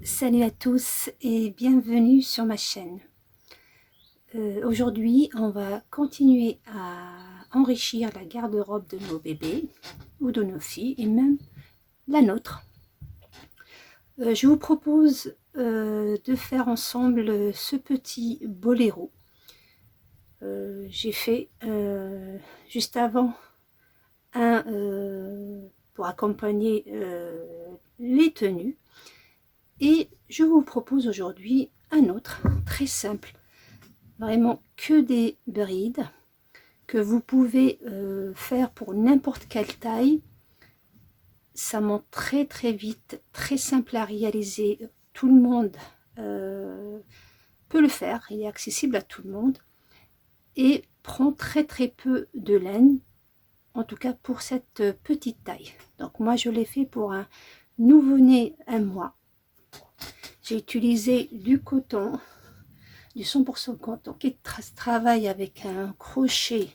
Salut à tous et bienvenue sur ma chaîne. Aujourd'hui, on va continuer à enrichir la garde-robe de nos bébés ou de nos filles et même la nôtre. Je vous propose de faire ensemble ce petit boléro. J'ai fait juste avant un pour accompagner les tenues. Et je vous propose aujourd'hui un autre, très simple, vraiment que des brides, que vous pouvez faire pour n'importe quelle taille. Ça monte très vite, très simple à réaliser. Tout le monde peut le faire, il est accessible à tout le monde. Et prend très peu de laine, en tout cas pour cette petite taille. Donc moi je l'ai fait pour un nouveau-né 1 mois. J'ai utilisé du coton, du 100% coton, qui travaille avec un crochet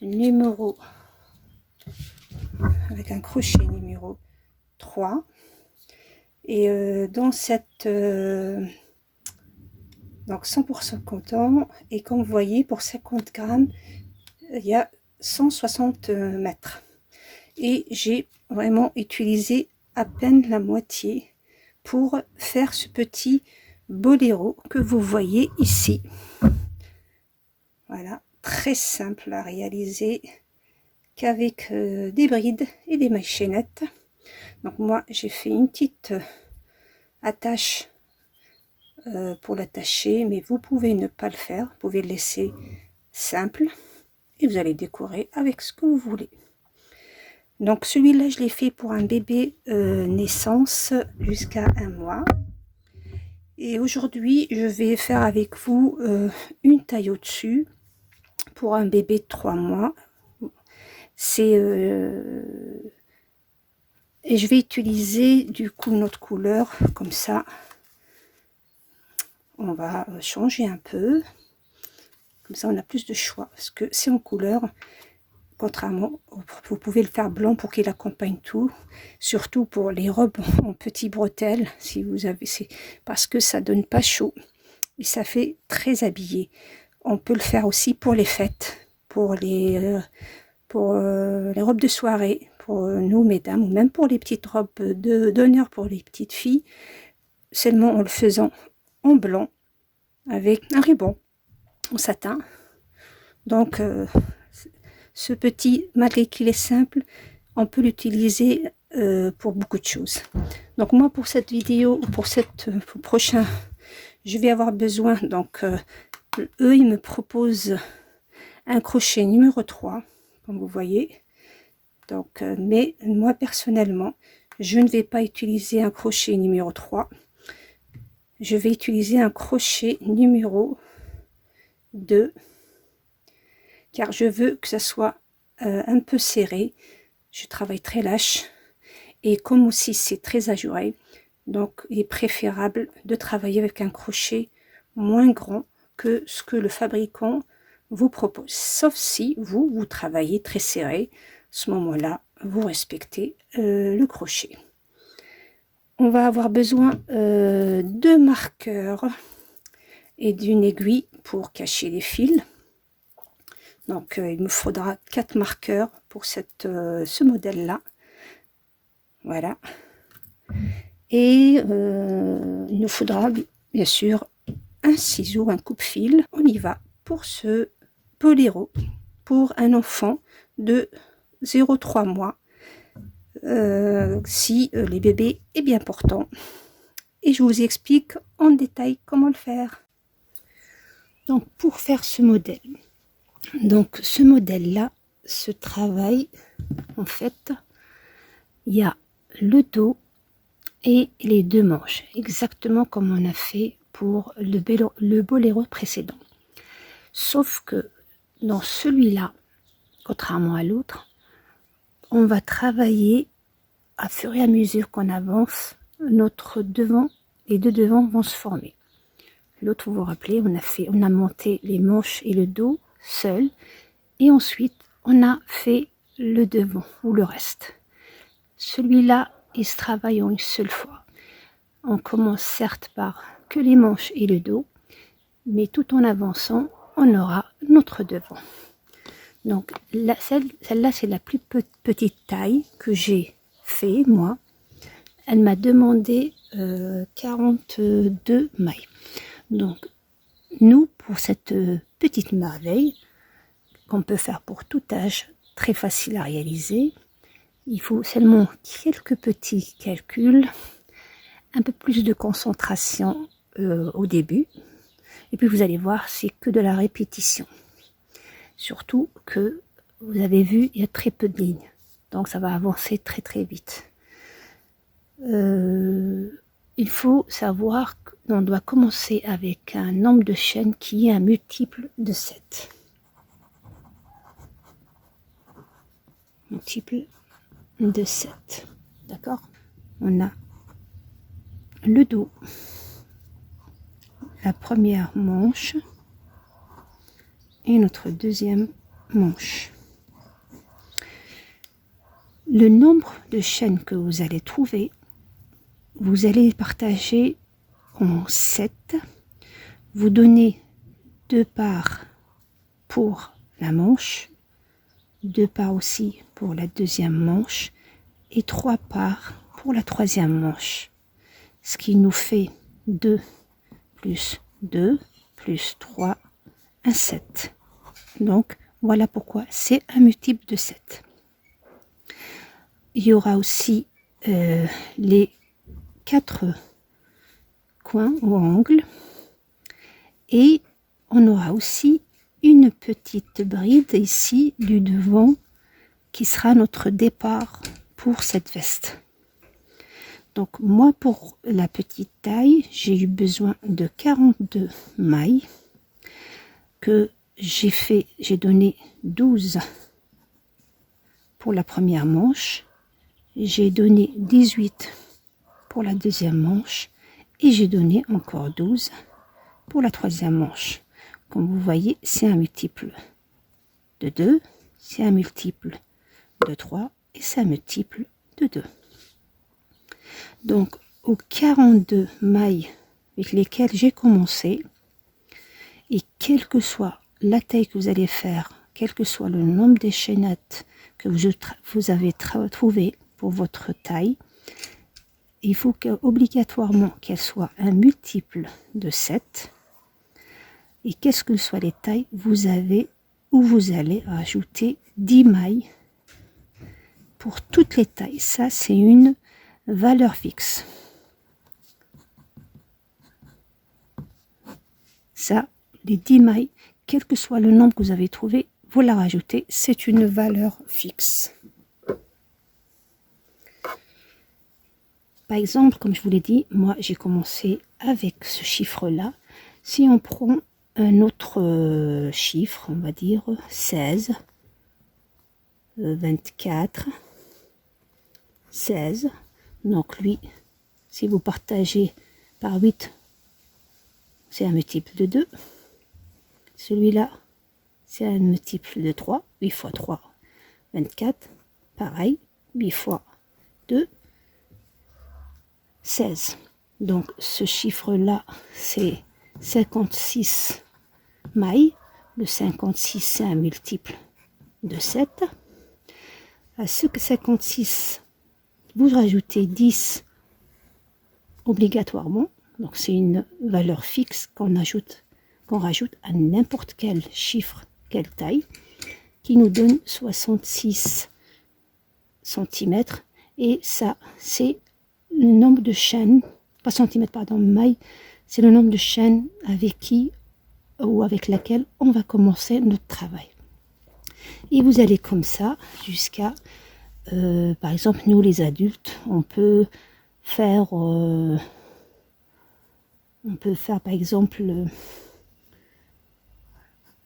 numéro 3. Et dans cette donc 100% coton, et comme vous voyez, pour 50 grammes, il y a 160 mètres. Et j'ai vraiment utilisé à peine la moitié pour faire ce petit boléro que vous voyez ici. Voilà, très simple à réaliser qu'avec des brides et des chaînettes. Donc moi j'ai fait une petite attache pour l'attacher, mais vous pouvez ne pas le faire, vous pouvez le laisser simple et vous allez décorer avec ce que vous voulez. Donc celui-là je l'ai fait pour un bébé naissance jusqu'à 1 mois. Et aujourd'hui je vais faire avec vous une taille au-dessus pour un bébé de 3 mois. C'est et je vais utiliser du coup notre couleur, comme ça on va changer un peu, comme ça on a plus de choix, parce que c'est en couleur. Contrairement, vous pouvez le faire blanc pour qu'il accompagne tout, surtout pour les robes en petits bretelles, si vous avez, c'est parce que ça donne pas chaud et ça fait très habillé. On peut le faire aussi pour les fêtes, pour les robes de soirée, pour nous mesdames, ou même pour les petites robes d'honneur pour les petites filles, seulement en le faisant en blanc avec un ruban en satin. Donc ce petit, malgré qu'il est simple, on peut l'utiliser pour beaucoup de choses. Donc moi pour cette vidéo, pour le prochain, je vais avoir besoin, donc eux ils me proposent un crochet numéro 3, comme vous voyez. Donc mais moi personnellement je ne vais pas utiliser un crochet numéro 3, je vais utiliser un crochet numéro 2, car je veux que ça soit un peu serré. Je travaille très lâche, et comme aussi c'est très ajouré, donc il est préférable de travailler avec un crochet moins grand que ce que le fabricant vous propose, sauf si vous travaillez très serré. À ce moment-là, vous respectez le crochet. On va avoir besoin de marqueurs et d'une aiguille pour cacher les fils. Donc il me faudra 4 marqueurs pour ce modèle là. Voilà. Et il nous faudra bien sûr un ciseau, un coupe-fil. On y va pour ce boléro pour un enfant de 0,3 mois, si les bébés est bien portant. Et je vous explique en détail comment le faire. Donc pour faire ce modèle, là se travaille, en fait il y a le dos et les 2 manches, exactement comme on a fait pour le boléro précédent. Sauf que dans celui-là, contrairement à l'autre, on va travailler à fur et à mesure qu'on avance, notre devant, les 2 devants vont se former. L'autre, vous vous rappelez, on a monté les manches et le dos seul, et ensuite on a fait le devant ou le reste. Celui-là, il se travaille en une seule fois. On commence certes par que les manches et le dos, mais tout en avançant, on aura notre devant. Donc celle-là, c'est la plus petite taille que j'ai fait, moi. Elle m'a demandé 42 mailles. Donc, nous, pour cette petite merveille, qu'on peut faire pour tout âge, très facile à réaliser, il faut seulement quelques petits calculs, un peu plus de concentration au début, et puis vous allez voir, c'est que de la répétition. Surtout que, vous avez vu, il y a très peu de lignes, donc ça va avancer très très vite. Il faut savoir qu'on doit commencer avec un nombre de chaînes qui est un multiple de 7. Multiple de 7. D'accord? On a le dos, la première manche et notre deuxième manche. Le nombre de chaînes que vous allez trouver, vous allez partager en 7. Vous donnez 2 parts pour la manche, 2 parts aussi pour la deuxième manche et 3 parts pour la troisième manche. Ce qui nous fait 2 plus 2 plus 3, un 7. Donc voilà pourquoi c'est un multiple de 7. Il y aura aussi les 4 coins ou angles et on aura aussi une petite bride ici du devant qui sera notre départ pour cette veste. Donc moi, pour la petite taille, j'ai eu besoin de 42 mailles que j'ai donné 12 pour la première manche, j'ai donné 18 pour la deuxième manche et j'ai donné encore 12 pour la troisième manche. Comme vous voyez, c'est un multiple de 2, c'est un multiple de 3 et c'est un multiple de 2. Donc, aux 42 mailles avec lesquelles j'ai commencé, et quelle que soit la taille que vous allez faire, quel que soit le nombre des chaînettes que vous avez trouvé pour votre taille, il faut obligatoirement qu'elle soit un multiple de 7. Et qu'est-ce que soient les tailles, vous allez rajouter 10 mailles pour toutes les tailles. Ça, c'est une valeur fixe. Ça, les 10 mailles, quel que soit le nombre que vous avez trouvé, vous la rajoutez, c'est une valeur fixe. Par exemple, comme je vous l'ai dit, moi j'ai commencé avec ce chiffre-là. Si on prend un autre chiffre, on va dire 16, 24, 16, donc lui, si vous partagez par 8, c'est un multiple de 2. Celui-là, c'est un multiple de 3. 8 fois 3, 24. Pareil, 8 fois 2, 16. Donc, ce chiffre-là, c'est 56 mailles. Le 56, c'est un multiple de 7. À ce 56, vous rajoutez 10 obligatoirement. Donc, c'est une valeur fixe qu'on rajoute à n'importe quel chiffre, quelle taille, qui nous donne 66 cm. Et ça, c'est le nombre de chaînes, pas centimètres, pardon, mailles, c'est le nombre de chaînes avec qui ou avec laquelle on va commencer notre travail. Et vous allez comme ça jusqu'à, par exemple, nous les adultes, on peut faire par exemple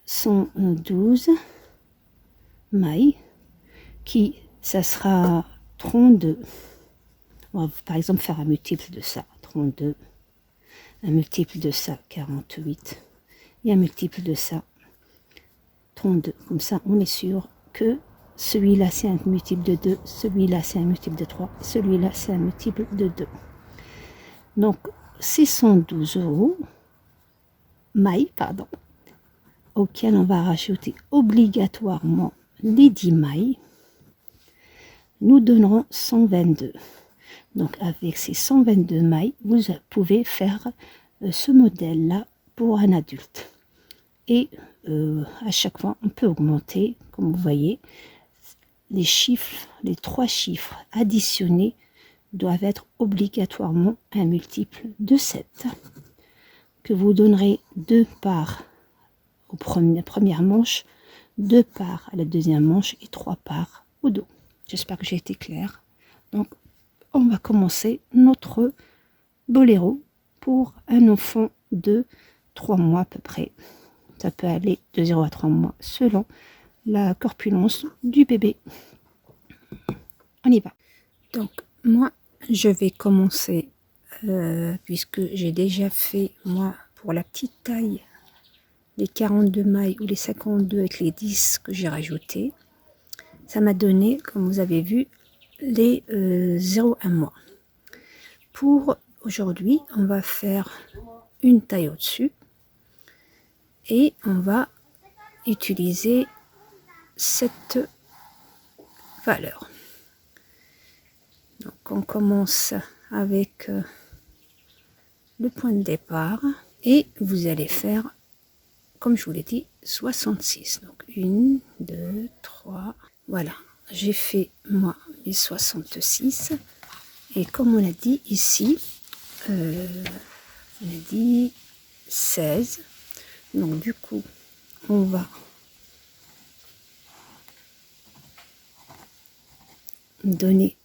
112 mailles, qui, ça sera 32. On va par exemple faire un multiple de ça, 32, un multiple de ça, 48, et un multiple de ça, 32. Comme ça, on est sûr que celui-là, c'est un multiple de 2, celui-là, c'est un multiple de 3, celui-là, c'est un multiple de 2. Donc, c'est 112 € mailles, pardon, auquel on va rajouter obligatoirement les 10 mailles, nous donnerons 122. Donc avec ces 122 mailles, vous pouvez faire ce modèle-là pour un adulte. Et à chaque fois, on peut augmenter, comme vous voyez, les chiffres, les 3 chiffres additionnés doivent être obligatoirement un multiple de 7, que vous donnerez 2 parts aux première manche, 2 parts à la deuxième manche et 3 parts au dos. J'espère que j'ai été claire. Donc, on va commencer notre boléro pour un enfant de 3 mois à peu près. Ça peut aller de 0 à 3 mois selon la corpulence du bébé. On y va. Donc, moi, je vais commencer, puisque j'ai déjà fait, moi, pour la petite taille, les 42 mailles ou les 52 avec les 10 que j'ai rajouté. Ça m'a donné, comme vous avez vu, les 0,1 mois. Pour aujourd'hui, on va faire une taille au-dessus et on va utiliser cette valeur. Donc on commence avec le point de départ et vous allez faire, comme je vous l'ai dit, 66. Donc 1, 2, 3, voilà. J'ai fait moi les 66 et comme on a dit ici, on a dit 16. Donc du coup, on va donner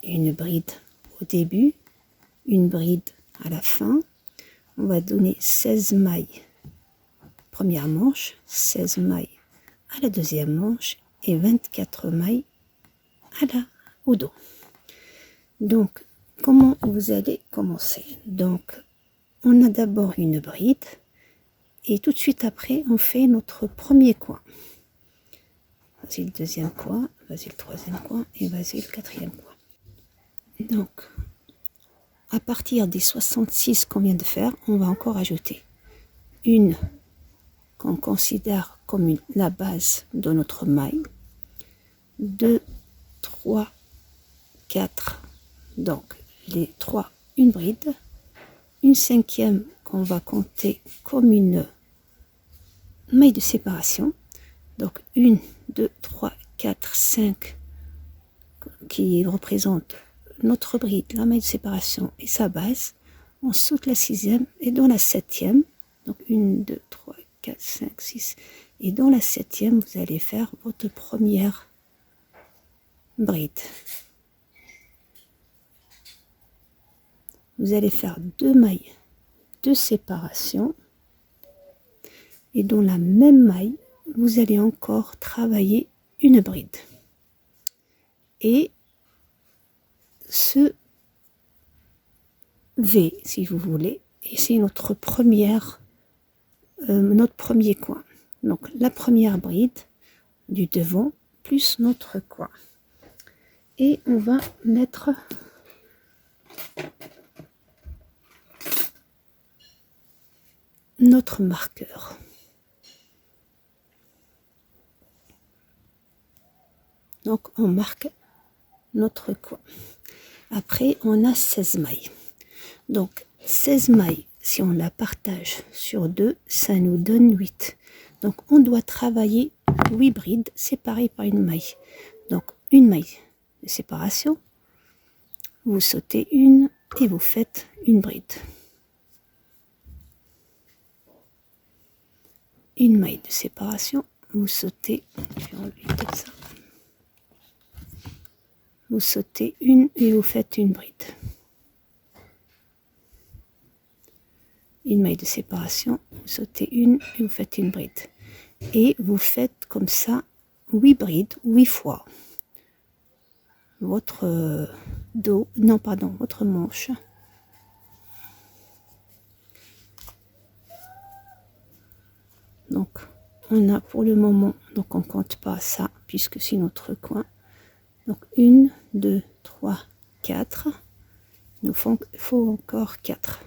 une bride au début, une bride à la fin. On va donner 16 mailles première manche, 16 mailles à la deuxième manche et 24 mailles au dos. Donc, comment vous allez commencer? Donc, on a d'abord une bride et tout de suite après, on fait notre premier coin. Vas-y le deuxième coin, vas-y le troisième coin et vas-y le quatrième coin. Donc, à partir des 66 qu'on vient de faire, on va encore ajouter une qu'on considère comme la base de notre maille, 2, 3, 4, donc les 3, une bride, une cinquième qu'on va compter comme une maille de séparation, donc 1, 2, 3, 4, 5 qui représente notre bride, la maille de séparation et sa base. On saute la sixième et dans la septième, donc 1, 2, 3, 4, 5, 6, et dans la septième, vous allez faire votre première bride. Vous allez faire 2 mailles de séparation et dans la même maille, vous allez encore travailler une bride. Et ce V, si vous voulez, et c'est notre premier coin. Donc la première bride du devant plus notre coin. Et on va mettre notre marqueur. Donc on marque notre coin. Après on a 16 mailles. Donc 16 mailles, si on la partage sur 2, ça nous donne 8. Donc on doit travailler 8 brides séparées par une maille. Donc une maille de séparation, vous sautez une et vous faites une bride. Une maille de séparation, vous sautez, je vais enlever comme ça. Vous sautez une et vous faites une bride. Une maille de séparation, vous sautez une et vous faites une bride. Et vous faites comme ça 8 brides, 8 fois. Votre votre manche. Donc, on a pour le moment, donc on compte pas ça, puisque c'est notre coin. Donc, 1, 2, 3, 4. Il nous faut encore 4.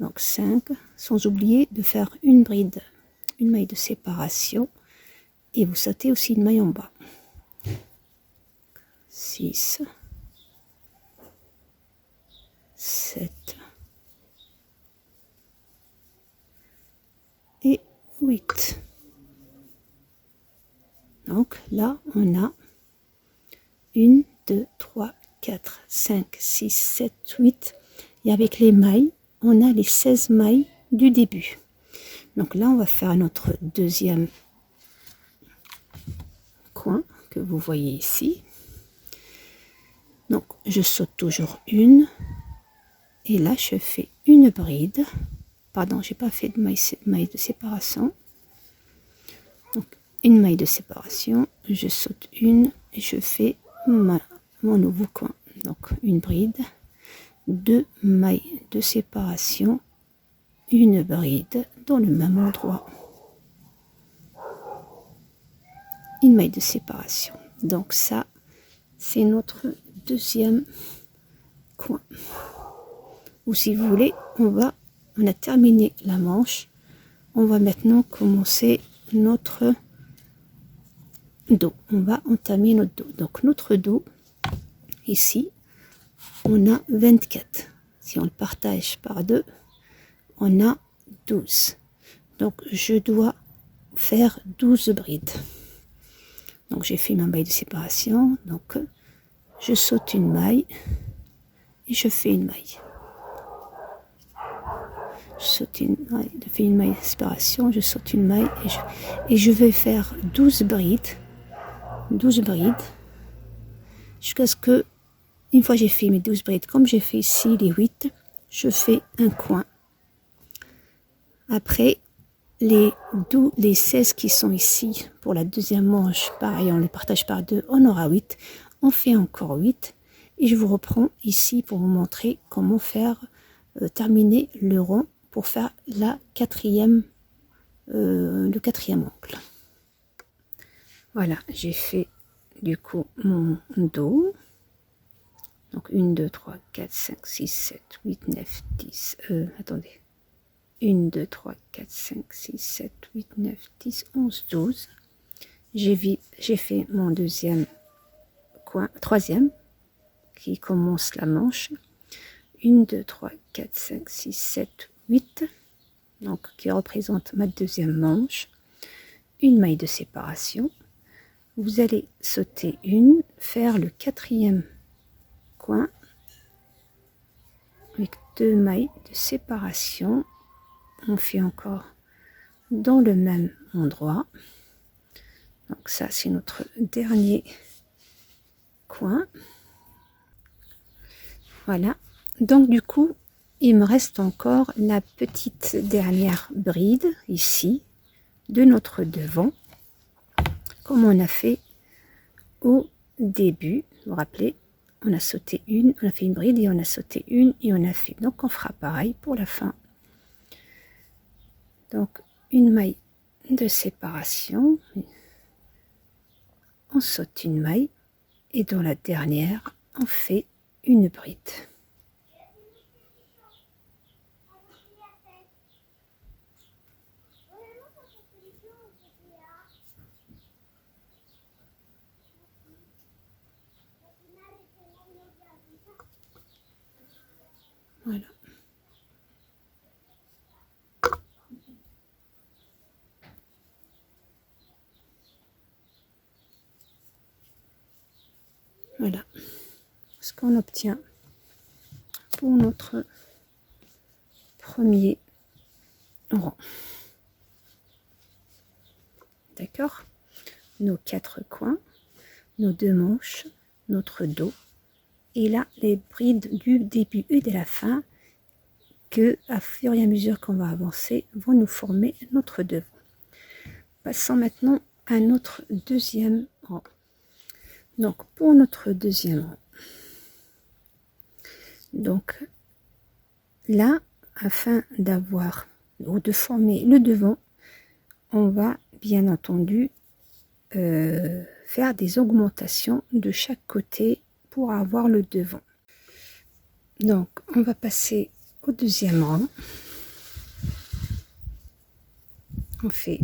Donc 5, sans oublier de faire une bride, une maille de séparation, et vous sautez aussi une maille en bas. 6, 7 et 8. Donc là, on a 1, 2, 3, 4, 5, 6, 7, 8. Et avec les mailles, on a les 16 mailles du début. Donc là, on va faire notre deuxième coin que vous voyez ici. Donc, je saute toujours une. Et là, je fais une bride. Pardon, j'ai pas fait de maille de séparation. Donc, une maille de séparation. Je saute une et je fais mon nouveau coin. Donc, une bride, 2 mailles de séparation, une bride dans le même endroit, une maille de séparation. Donc ça, c'est notre deuxième coin. Ou si vous voulez, on a terminé la manche. On va maintenant commencer notre dos. On va entamer notre dos. Donc notre dos, ici, on a 24. Si on le partage par 2, on a 12. Donc je dois faire 12 brides. Donc j'ai fait ma maille de séparation. Donc je saute une maille et je fais une maille. Je saute une maille, je fais une maille de séparation, je saute une maille et je vais faire 12 brides. 12 brides jusqu'à ce que, une fois j'ai fait mes 12 brides, comme j'ai fait ici les 8, je fais un coin. Après, les 16 qui sont ici pour la deuxième manche, pareil, on les partage par 2, on aura 8. On fait encore 8 et je vous reprends ici pour vous montrer comment faire terminer le rond pour faire le quatrième angle. Voilà, j'ai fait du coup mon dos. Donc 1, 2, 3, 4, 5, 6, 7, 8, 9, 10. Attendez. 1, 2, 3, 4, 5, 6, 7, 8, 9, 10, 11, 12. J'ai fait mon deuxième coin, troisième, qui commence la manche. 1, 2, 3, 4, 5, 6, 7, 8. Donc, qui représente ma deuxième manche. Une maille de séparation. Vous allez sauter une, faire le quatrième coin avec 2 mailles de séparation. On fait encore dans le même endroit. Donc ça, c'est notre dernier coin. Voilà. Donc du coup, il me reste encore la petite dernière bride ici de notre devant, comme on a fait au début. Vous vous rappelez, on a sauté une, on a fait une bride et on a sauté une et on a fait. Donc on fera pareil pour la fin. Donc une maille de séparation, on saute une maille et dans la dernière on fait une bride. Voilà. Voilà ce qu'on obtient pour notre premier rang. D'accord? Nos 4 coins, nos 2 manches, notre dos. Et là, les brides du début et de la fin, que à fur et à mesure qu'on va avancer, vont nous former notre devant. Passons maintenant à notre deuxième rang. Donc, pour notre deuxième rang, donc là, afin d'avoir ou de former le devant, on va bien entendu faire des augmentations de chaque côté pour avoir le devant. Donc on va passer au deuxième rang. On fait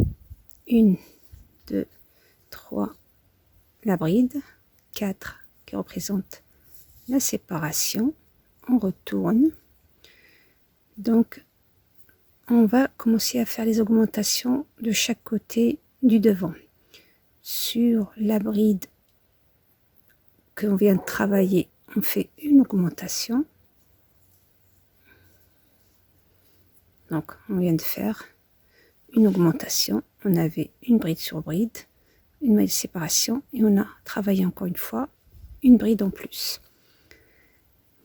1, 2, 3 la bride, 4 qui représente la séparation. On retourne. Donc on va commencer à faire les augmentations de chaque côté du devant. Sur la bride qu'on vient de travailler, on fait une augmentation. Donc on vient de faire une augmentation. On avait une bride sur bride, une maille de séparation, et on a travaillé encore une fois une bride en plus.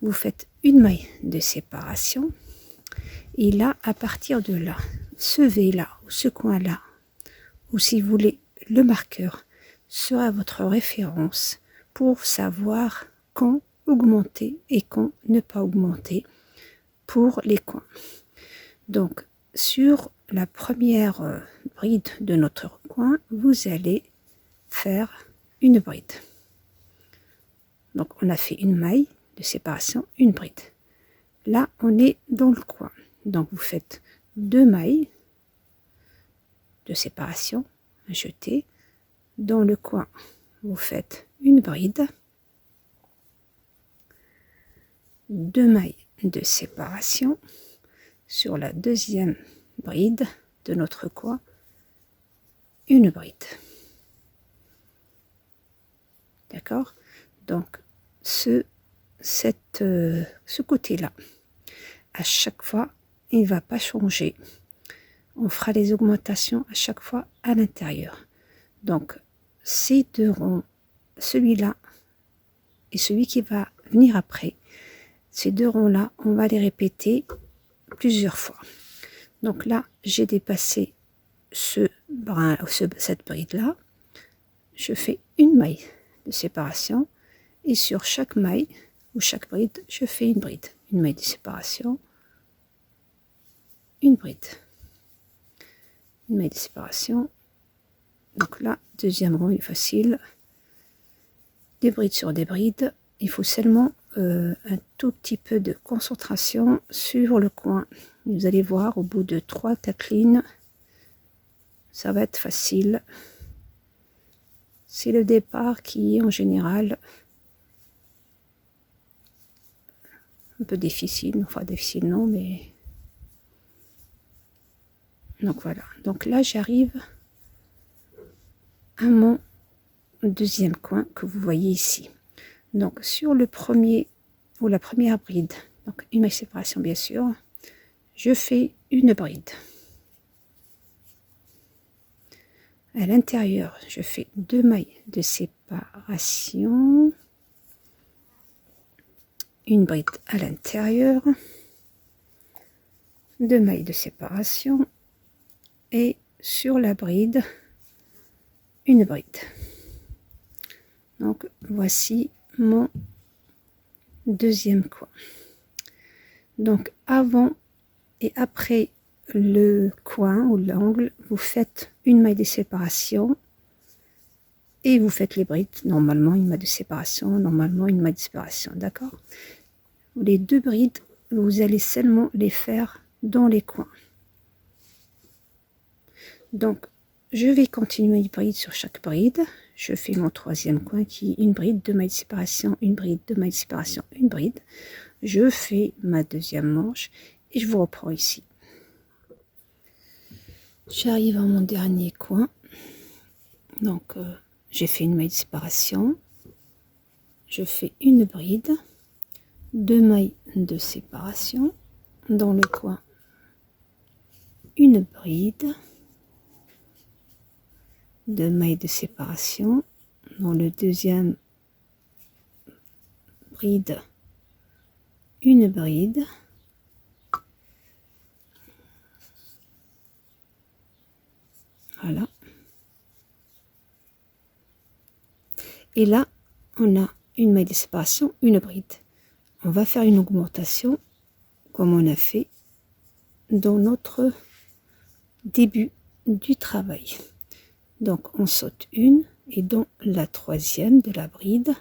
Vous faites une maille de séparation, et là, à partir de là, ce V là, ou ce coin là, ou si vous voulez le marqueur, sera votre référence pour savoir quand augmenter et quand ne pas augmenter pour les coins. Donc sur la première bride de notre coin, vous allez faire une bride. Donc on a fait une maille de séparation, une bride. Là on est dans le coin, donc vous faites 2 mailles de séparation, jetez. Dans le coin vous faites une bride, 2 mailles de séparation. Sur la deuxième bride de notre coin, une bride. D'accord? Donc ce côté-là, à chaque fois, il ne va pas changer. On fera les augmentations à chaque fois à l'intérieur. Donc ces 2 ronds, celui-là et celui qui va venir après, ces 2 ronds-là, on va les répéter plusieurs fois. Donc là, j'ai dépassé cette bride-là. Je fais une maille de séparation et sur chaque maille ou chaque bride, je fais une bride. Une maille de séparation, une bride. Une maille de séparation. Donc là, deuxième rang est facile. Des brides sur des brides. Il faut seulement un tout petit peu de concentration sur le coin. Vous allez voir, au bout de 3-4 lignes, ça va être facile. C'est le départ qui est en général un peu difficile. Enfin, difficile non, mais... Donc voilà. Donc là, j'arrive à mon deuxième coin que vous voyez ici. Donc sur le premier ou la première bride, donc une maille de séparation bien sûr, je fais une bride. À l'intérieur, je fais 2 mailles de séparation, une bride à l'intérieur, 2 mailles de séparation et sur la bride, une bride. Donc voici mon deuxième coin. Donc avant et après le coin ou l'angle, vous faites une maille de séparation et vous faites les brides. Normalement une maille de séparation, normalement une maille de séparation, d'accord? Les 2 brides, vous allez seulement les faire dans les coins. Donc je vais continuer une bride sur chaque bride. Je fais mon troisième coin qui est une bride, 2 mailles de séparation, une bride, 2 mailles de séparation, une bride. Je fais ma deuxième manche et je vous reprends ici. J'arrive à mon dernier coin. Donc j'ai fait une maille de séparation. Je fais une bride, 2 mailles de séparation. Dans le coin, une bride, 2 mailles de séparation. Dans le deuxième bride, une bride, voilà. Et là on a une maille de séparation, une bride. On va faire une augmentation comme on a fait dans notre début du travail. Donc on saute une et dans la troisième de la bride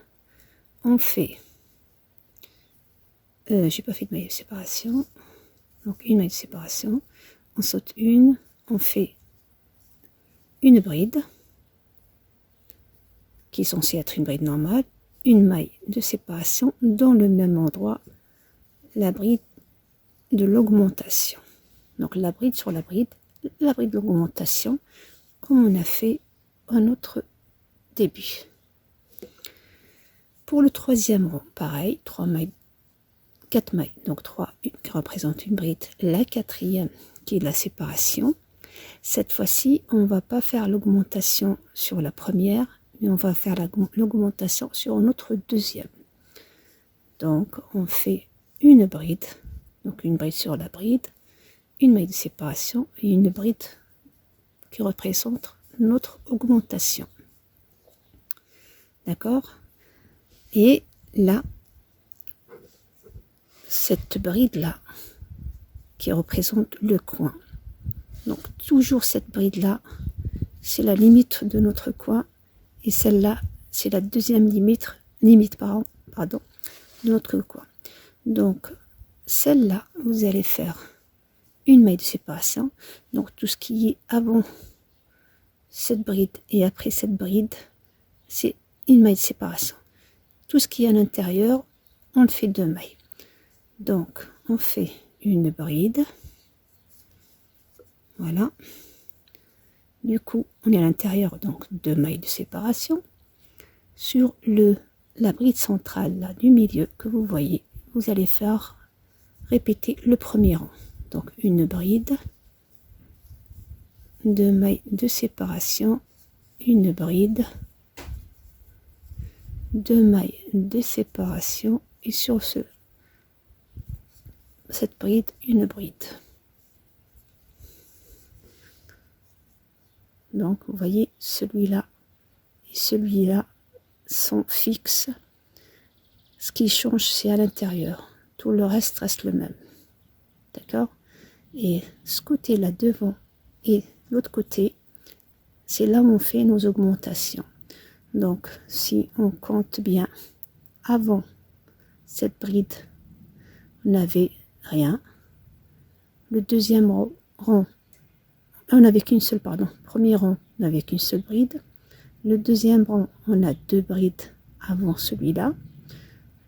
on fait j'ai pas fait de maille de séparation, donc une maille de séparation, on saute une, on fait une bride qui est censée être une bride normale, une maille de séparation dans le même endroit, la bride de l'augmentation. Donc la bride sur la bride de l'augmentation, comme on a fait à notre début. Pour le troisième rang, pareil, 3 mailles, 4 mailles, donc 3 qui représentent une bride, la quatrième qui est la séparation. Cette fois-ci, on ne va pas faire l'augmentation sur la première, mais on va faire l'augmentation sur notre deuxième. Donc on fait une bride, donc une bride sur la bride, une maille de séparation et une bride qui représente notre augmentation. D'accord? Et là, cette bride là qui représente le coin. Donc toujours cette bride là, c'est la limite de notre coin, et celle-là, c'est la deuxième limite pardon, de notre coin. Donc celle-là, vous allez faire une maille de séparation. Donc tout ce qui est avant cette bride et après cette bride, c'est une maille de séparation. Tout ce qui est à l'intérieur, on le fait 2 mailles. Donc on fait une bride, voilà. Du coup on est à l'intérieur, donc 2 mailles de séparation. Sur la bride centrale là, du milieu que vous voyez, vous allez faire répéter le premier rang. Donc une bride, 2 mailles de séparation, une bride, 2 mailles de séparation, et sur cette bride, une bride. Donc vous voyez, celui-là et celui-là sont fixes. Ce qui change, c'est à l'intérieur. Tout le reste reste le même. D'accord? Et ce côté-là devant et l'autre côté, c'est là où on fait nos augmentations. Donc si on compte bien, avant cette bride, on n'avait rien. Le deuxième rang, on n'avait qu'une seule, premier rang, on n'avait qu'une seule bride. Le deuxième rang, on a 2 brides avant celui-là.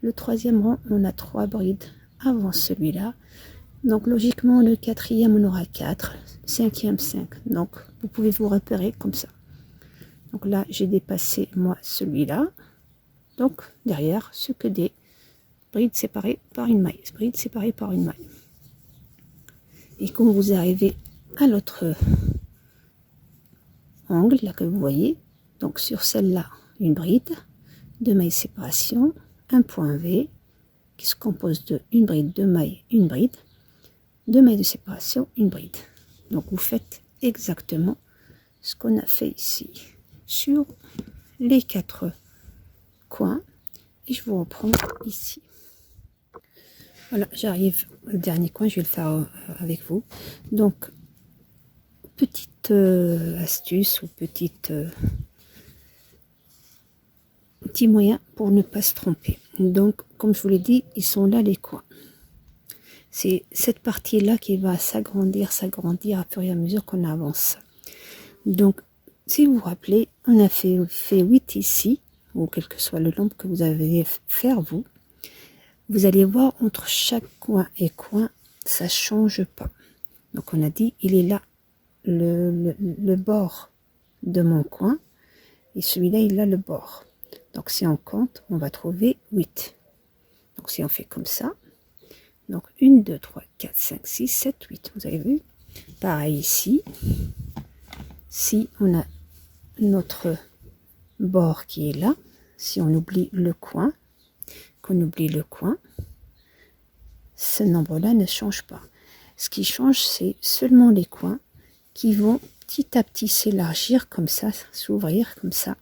Le troisième rang, on a 3 brides avant celui-là. Donc logiquement, le quatrième, on aura 4, le cinquième 5. Donc vous pouvez vous repérer comme ça. Donc là, j'ai dépassé moi celui-là. Donc derrière, ce que des brides séparées par une maille. Brides séparées par une maille. Et quand vous arrivez à l'autre angle, là que vous voyez, donc sur celle-là, une bride, 2 mailles de séparation, un point V, qui se compose de une bride, 2 mailles, une bride, 2 mailles de séparation, une bride. Donc vous faites exactement ce qu'on a fait ici sur les 4 coins, et je vous reprends ici. Voilà, j'arrive au dernier coin, je vais le faire avec vous. Donc petite astuce ou petit moyen pour ne pas se tromper. Donc comme je vous l'ai dit, ils sont là les coins. C'est cette partie là qui va s'agrandir à fur et à mesure qu'on avance. Donc si vous vous rappelez, on a fait 8 ici, ou quel que soit le nombre que vous avez faire vous allez voir entre chaque coin et coin, ça change pas. Donc on a dit, il est là le bord de mon coin, et celui-là il a le bord. Donc si on compte, on va trouver 8. Donc si on fait comme ça, donc 1, 2, 3, 4, 5, 6, 7, 8. Vous avez vu? Pareil ici. Si on a notre bord qui est là, si on oublie le coin, ce nombre-là ne change pas. Ce qui change, c'est seulement les coins qui vont petit à petit s'élargir comme ça, s'ouvrir comme ça.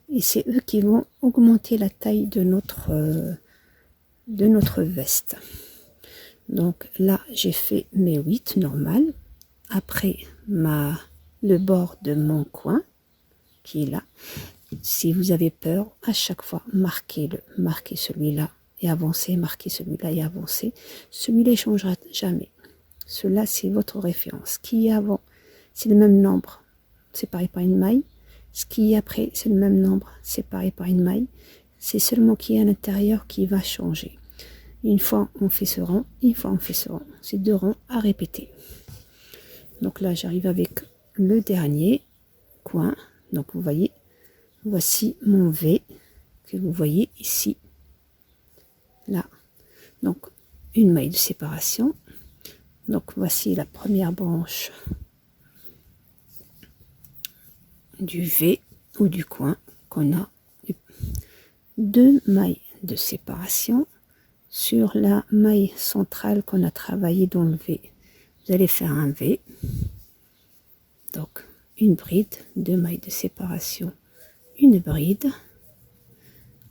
Et c'est eux qui vont augmenter la taille de notre veste. Donc là, j'ai fait mes 8 normales. Après, le bord de mon coin qui est là. Si vous avez peur, à chaque fois, marquez celui-là est avancé, marquez celui-là est avancé. Celui-là ne changera jamais. Cela, c'est votre référence. Ce qui est avant, c'est le même nombre, séparé par une maille. Ce qui est après, c'est le même nombre, séparé par une maille. C'est seulement qui est à l'intérieur qui va changer. Une fois, on fait ce rang, une fois, on fait ce rang. C'est 2 rangs à répéter. Donc là, j'arrive avec le dernier coin. Donc, vous voyez, voici mon V que vous voyez ici. Là. Donc, une maille de séparation. Donc, voici la première branche du V ou du coin qu'on a. 2 mailles de séparation sur la maille centrale qu'on a travaillé dans le V. Vous allez faire un V. Donc, une bride, 2 mailles de séparation, une bride.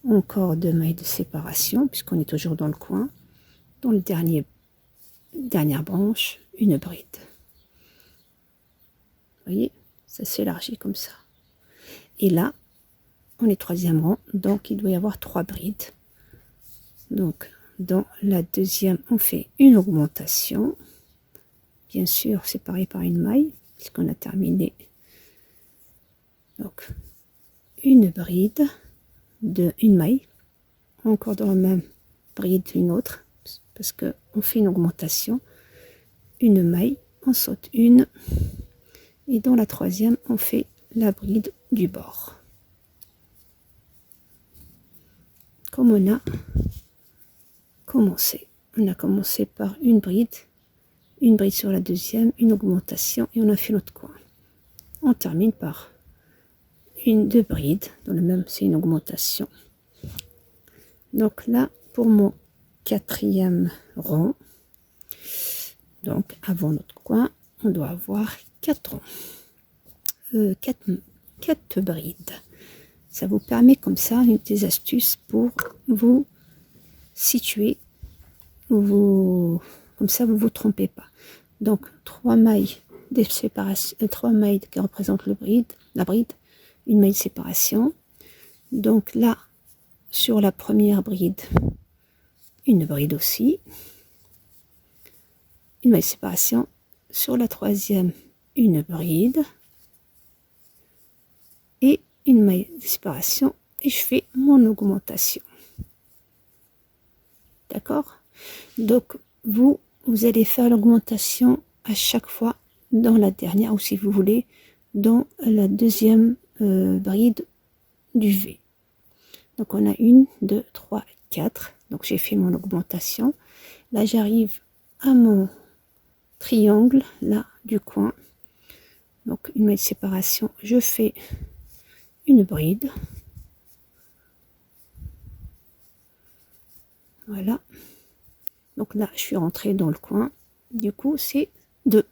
Encore 2 mailles de séparation, puisqu'on est toujours dans le coin. Dans le dernière branche, une bride. Vous voyez, ça s'élargit comme ça. Et là, on est 3e rang, donc il doit y avoir 3 brides. Donc, dans la deuxième, on fait une augmentation. Bien sûr, séparée par une maille, puisqu'on a terminé. Donc, une bride, une maille. Encore dans la même bride, une autre, parce qu'on fait une augmentation. Une maille, on saute une. Et dans la 3e, on fait la bride du bord. Comme on a commencé. On a commencé par une bride sur la 2e, une augmentation et on a fait notre coin. On termine par 2 brides, dans le même c'est une augmentation. Donc là, pour mon 4e rang, donc avant notre coin, on doit avoir 4 rangs, 4 brides. Ça vous permet comme ça des astuces pour vous situer, comme ça vous ne vous trompez pas. Donc 3 mailles de séparation, 3 mailles qui représentent la bride, une maille de séparation. Donc là, sur la première bride, une bride aussi, une maille de séparation. Sur la 3e, une bride et une maille de séparation et je fais mon augmentation. D'accord? Donc vous allez faire l'augmentation à chaque fois dans la dernière, ou si vous voulez dans la 2e bride du V. Donc on a 1, 2, 3, 4. Donc j'ai fait mon augmentation. Là j'arrive à mon triangle là du coin. Donc une maille de séparation, je fais une bride. Voilà. Donc là je suis rentrée dans le coin. Du coup c'est 2.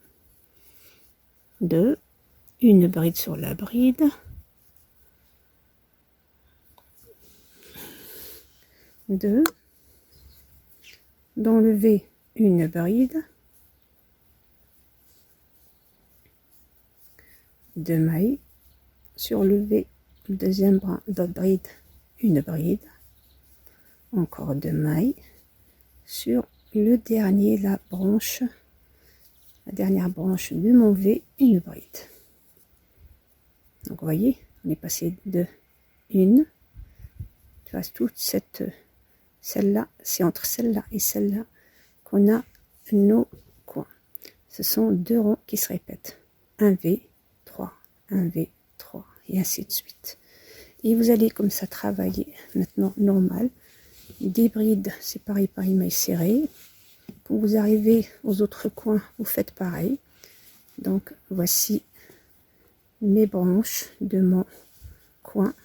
2. Une bride sur la bride. 2. Dans le V, une bride. 2 mailles. Sur le V, deuxième bride, une bride. Encore 2 mailles. Sur le dernier, la dernière branche de mon V, une bride. Donc vous voyez, on est passé de 1. Tu vois, toute celle-là, c'est entre celle-là et celle-là qu'on a nos coins. Ce sont 2 ronds qui se répètent. Un V, 3, un V, 3, et ainsi de suite. Et vous allez comme ça travailler maintenant normal. Des brides séparées par une maille serrée. Quand vous arrivez aux autres coins, vous faites pareil. Donc voici mes branches de mon coin.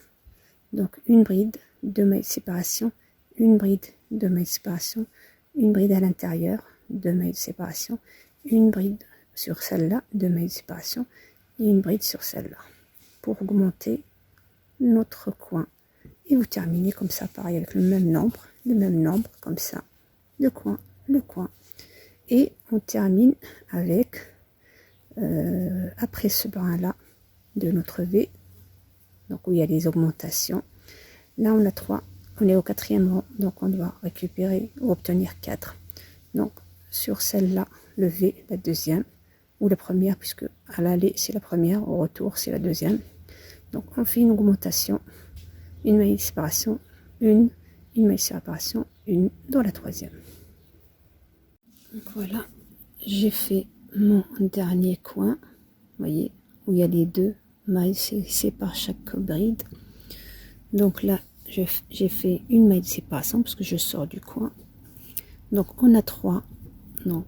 Donc une bride, 2 mailles de séparation, une bride, 2 mailles de séparation, une bride à l'intérieur, 2 mailles de séparation, une bride sur celle-là, 2 mailles de séparation et une bride sur celle-là pour augmenter notre coin. Et vous terminez comme ça, pareil, avec le même nombre comme ça, le coin. Et on termine avec, après ce brin-là de notre V, donc où il y a les augmentations, là on a 3 on est au 4e rang, donc on doit récupérer ou obtenir 4. Donc sur celle-là, le V, la deuxième, ou la première, puisque à l'aller c'est la première, au retour c'est la deuxième. Donc on fait une augmentation, une maille de séparation, une maille de séparation, une dans la troisième. Donc voilà, j'ai fait mon dernier coin, vous voyez, où il y a les 2 mailles séparent chaque bride. Donc là, j'ai fait une maille de séparation parce que je sors du coin. Donc on a 3. Donc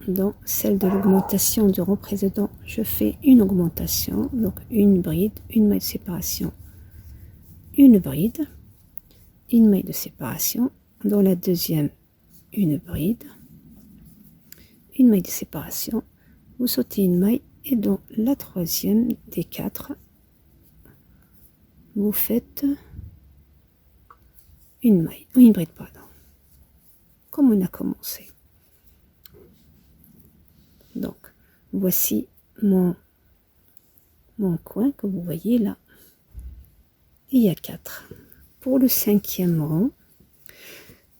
dans celle de l'augmentation du rang précédent, je fais une augmentation, donc une bride, une maille de séparation, une bride, une maille de séparation. Dans la deuxième, une bride, une maille de séparation, vous sautez une maille, et dans la troisième des 4, vous faites une maille, une bride, pardon, comme on a commencé. Donc voici mon coin que vous voyez là. Il y a 4. Pour le 5e rang,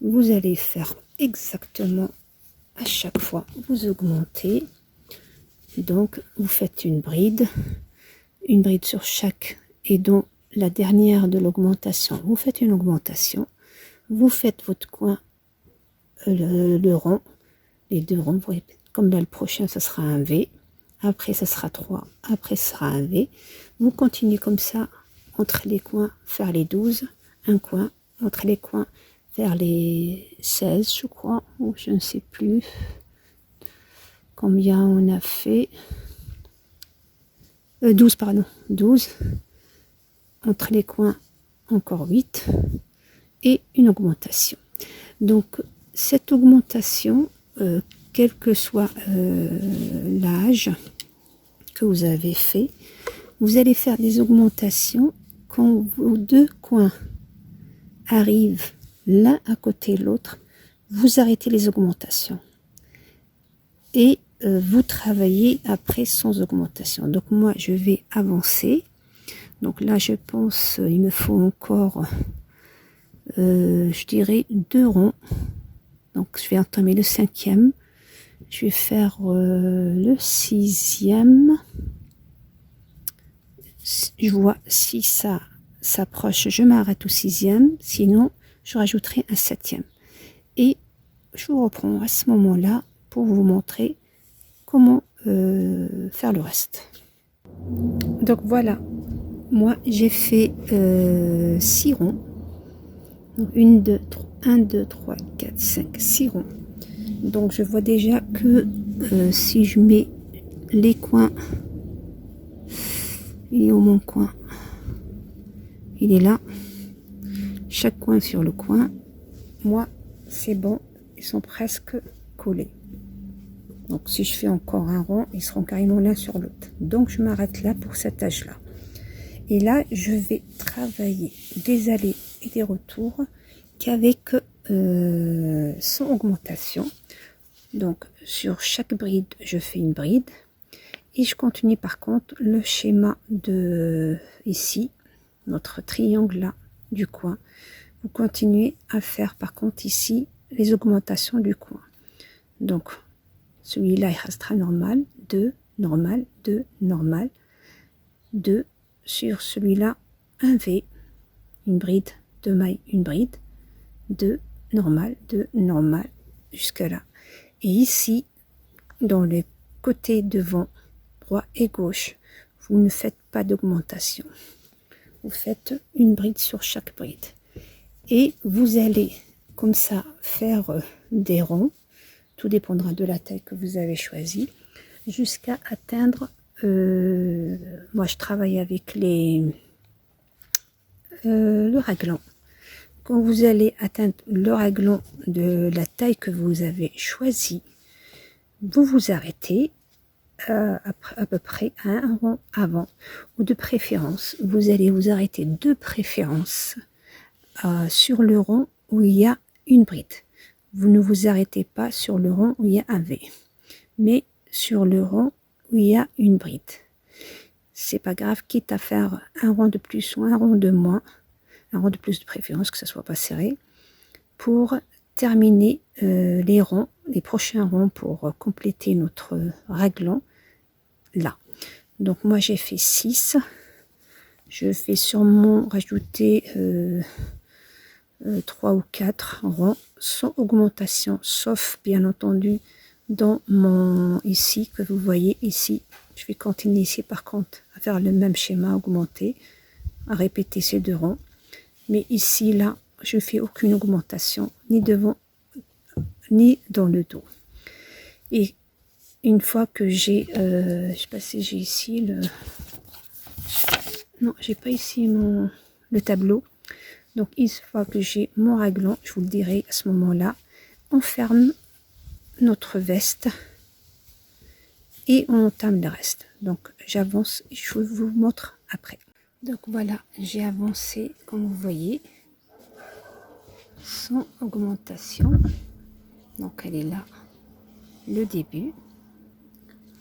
vous allez faire exactement à chaque fois, vous augmentez. Donc vous faites une bride sur chaque, et dans la dernière de l'augmentation, vous faites une augmentation, vous faites votre coin, le rond, les 2 ronds, vous voyez, comme là le prochain ça sera un V, après ça sera 3, après ça sera un V, vous continuez comme ça, entre les coins, faire les 12, un coin, entre les coins, faire les 16 je crois, ou je ne sais plus combien on a fait, 12 pardon, 12, entre les coins encore 8, et une augmentation. Donc cette augmentation, quel que soit l'âge que vous avez fait, vous allez faire des augmentations quand vos 2 coins arrivent l'un à côté de l'autre, vous arrêtez les augmentations et vous travaillez après sans augmentation. Donc moi je vais avancer. Donc là je pense il me faut encore je dirais 2 ronds. Donc je vais entamer le 5e, je vais faire le 6e. Je vois si ça s'approche, je m'arrête au 6e, sinon je rajouterai un 7e. Et je vous reprends à ce moment-là pour vous montrer comment faire le reste. Donc voilà, moi j'ai fait 6 ronds. Donc 1, 2, 3, 4, 5, 6 ronds. Donc je vois déjà que si je mets les coins, il est où mon coin? Il est là. Chaque coin sur le coin. Moi, c'est bon. Ils sont presque collés. Donc si je fais encore un rond, ils seront carrément l'un sur l'autre. Donc je m'arrête là pour cet âge-là. Et là, je vais travailler des allées et des retours qu'avec sans augmentation. Donc sur chaque bride, je fais une bride. Et je continue par contre le schéma de ici, notre triangle là du coin. Vous continuez à faire par contre ici les augmentations du coin. Donc celui-là il restera normal, 2, normal, 2, normal, 2, sur celui-là un V, une bride, 2 mailles, une bride, 2, normal, 2, normal, jusque là. Et ici, dans les côtés devant, droit et gauche, vous ne faites pas d'augmentation. Vous faites une bride sur chaque bride. Et vous allez comme ça faire des ronds. Tout dépendra de la taille que vous avez choisie. Jusqu'à atteindre, moi je travaille avec le raglan. Quand vous allez atteindre le raglan de la taille que vous avez choisie, vous vous arrêtez à peu près à un rond avant, ou de préférence, vous allez vous arrêter de préférence sur le rond où il y a une bride. Vous ne vous arrêtez pas sur le rond où il y a un V, mais sur le rond où il y a une bride. C'est pas grave, quitte à faire un rond de plus ou un rond de moins, un rond de plus de préférence, que ça soit pas serré, pour terminer les ronds, les prochains ronds, pour compléter notre raglan là. Donc moi j'ai fait 6, je vais sûrement rajouter 3 ou 4 ronds sans augmentation, sauf bien entendu dans mon ici que vous voyez ici. Je vais continuer ici par contre à faire le même schéma, augmenter, à répéter ces 2 ronds, mais ici là je fais aucune augmentation ni devant ni dans le dos. Et une fois que j'ai je sais pas si j'ai ici le, non j'ai pas ici le tableau. Donc une fois que j'ai mon raglan, je vous le dirai à ce moment là, on ferme notre veste et on entame le reste. Donc j'avance et je vous montre après. Donc voilà, j'ai avancé comme vous voyez sans augmentation. Donc elle est là, le début.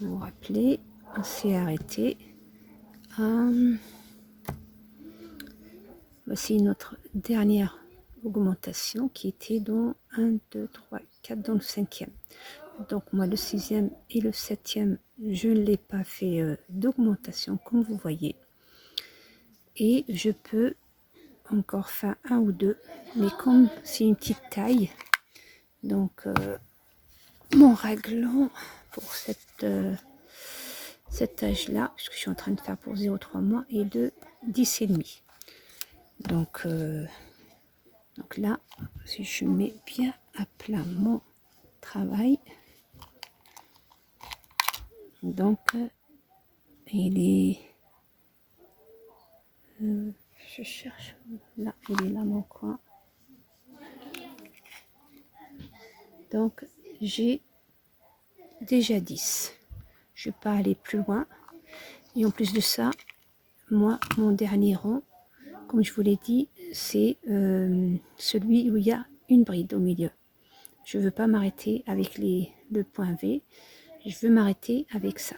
Vous vous rappelez, on s'est arrêté à... Voici notre dernière augmentation qui était dans 1, 2, 3, 4, dans le 5e. Donc moi le 6e et le 7e, je ne l'ai pas fait d'augmentation comme vous voyez. Et je peux encore faire 1 ou 2, mais comme c'est une petite taille, donc mon raglan pour cet âge là, puisque je suis en train de faire pour 0,3 mois, est de 10,5. Donc là, si je mets bien à plat mon travail, donc il est, je cherche, là, il est là mon coin. Donc j'ai déjà 10. Je ne vais pas aller plus loin. Et en plus de ça, moi, mon dernier rang, comme je vous l'ai dit, c'est celui où il y a une bride au milieu. Je ne veux pas m'arrêter avec le point V. Je veux m'arrêter avec ça.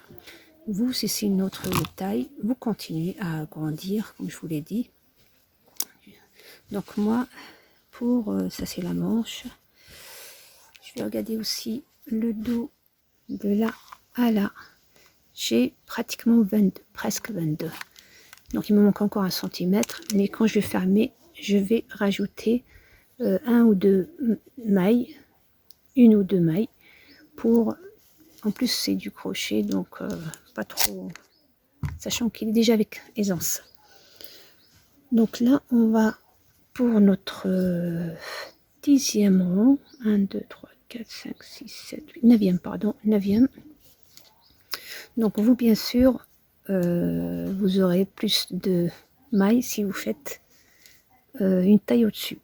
Vous, si c'est une autre taille, vous continuez à agrandir, comme je vous l'ai dit. Donc moi, pour ça c'est la manche. Je vais regarder aussi le dos de là à là. J'ai pratiquement 22, presque 22. Donc il me manque encore 1 centimètre, mais quand je vais fermer, je vais rajouter 1 ou 2 mailles, 1 ou 2 mailles, pour, en plus c'est du crochet, donc pas trop, sachant qu'il est déjà avec aisance. Donc là on va pour notre 10e rang, 1, 2, 3, 4, 5, 6, 7, 8, 9e, pardon, 9e. Donc vous, bien sûr, vous aurez plus de mailles si vous faites une taille au-dessus.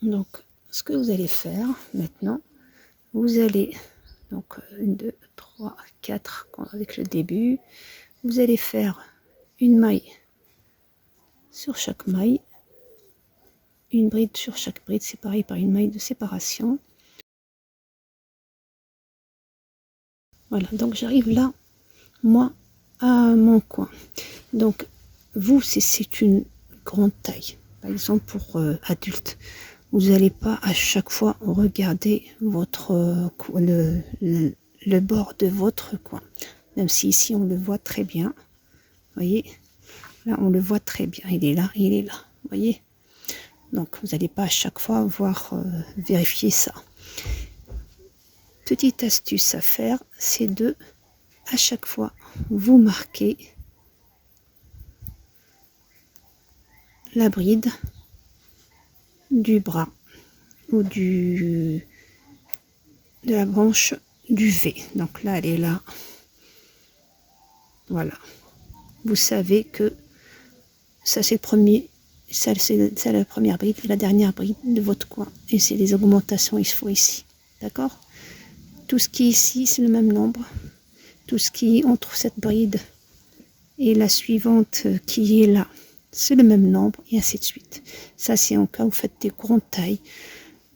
Donc, ce que vous allez faire maintenant, vous allez, donc 1, 2, 3, 4, avec le début, vous allez faire une maille sur chaque maille, une bride sur chaque bride, séparée par une maille de séparation. Voilà, donc j'arrive là, moi, à mon coin. Donc, vous, si c'est une grande taille, par exemple pour adultes, vous n'allez pas à chaque fois regarder votre le bord de votre coin. Même si ici, on le voit très bien. Vous voyez, là, on le voit très bien. Il est là, il est là. Vous voyez. Donc, vous n'allez pas à chaque fois vérifier ça. Petite astuce à faire, c'est de, à chaque fois, vous marquez la bride du bras ou de la branche du V. Donc là, elle est là. Voilà. Vous savez que ça, c'est le premier, ça, c'est la première bride et la dernière bride de votre coin. Et c'est les augmentations, il faut ici. D'accord? Tout ce qui est ici, c'est le même nombre. Tout ce qui est entre cette bride et la suivante qui est là, c'est le même nombre, et ainsi de suite. Ça, c'est en cas où vous faites des grandes tailles.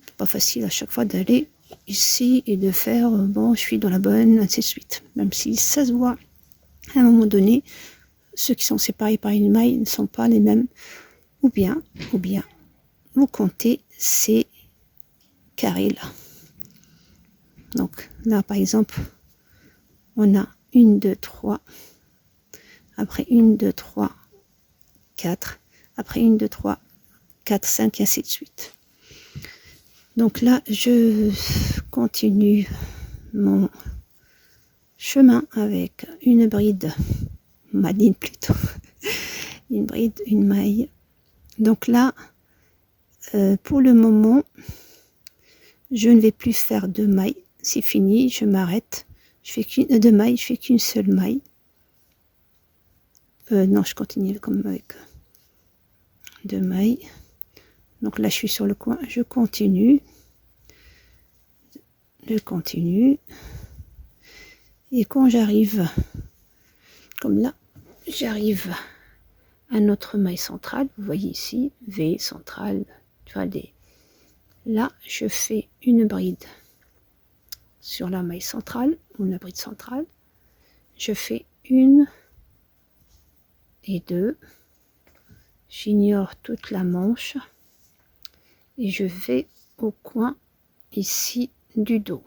C'est pas facile à chaque fois d'aller ici et de faire, bon, je suis dans la bonne, ainsi de suite. Même si ça se voit à un moment donné, ceux qui sont séparés par une maille ne sont pas les mêmes, ou bien vous comptez ces carrés là. Donc là par exemple on a 1, 2, 3, après 1, 2, 3, 4, après 1, 2, 3, 4, 5 et ainsi de suite. Donc là je continue mon chemin avec une bride, madine plutôt, une bride, une maille. Donc là, pour le moment, je ne vais plus faire de mailles. C'est fini, je m'arrête. Je fais qu'une de mailles, je fais qu'une seule maille. Non, je continue comme avec deux mailles. Donc là, je suis sur le coin, je continue. Je continue. Et quand j'arrive, comme là, j'arrive à notre maille centrale, vous voyez ici, V centrale, tu vois, là, je fais une bride sur la maille centrale, ou la bride centrale, je fais une et deux, j'ignore toute la manche, et je vais au coin ici du dos.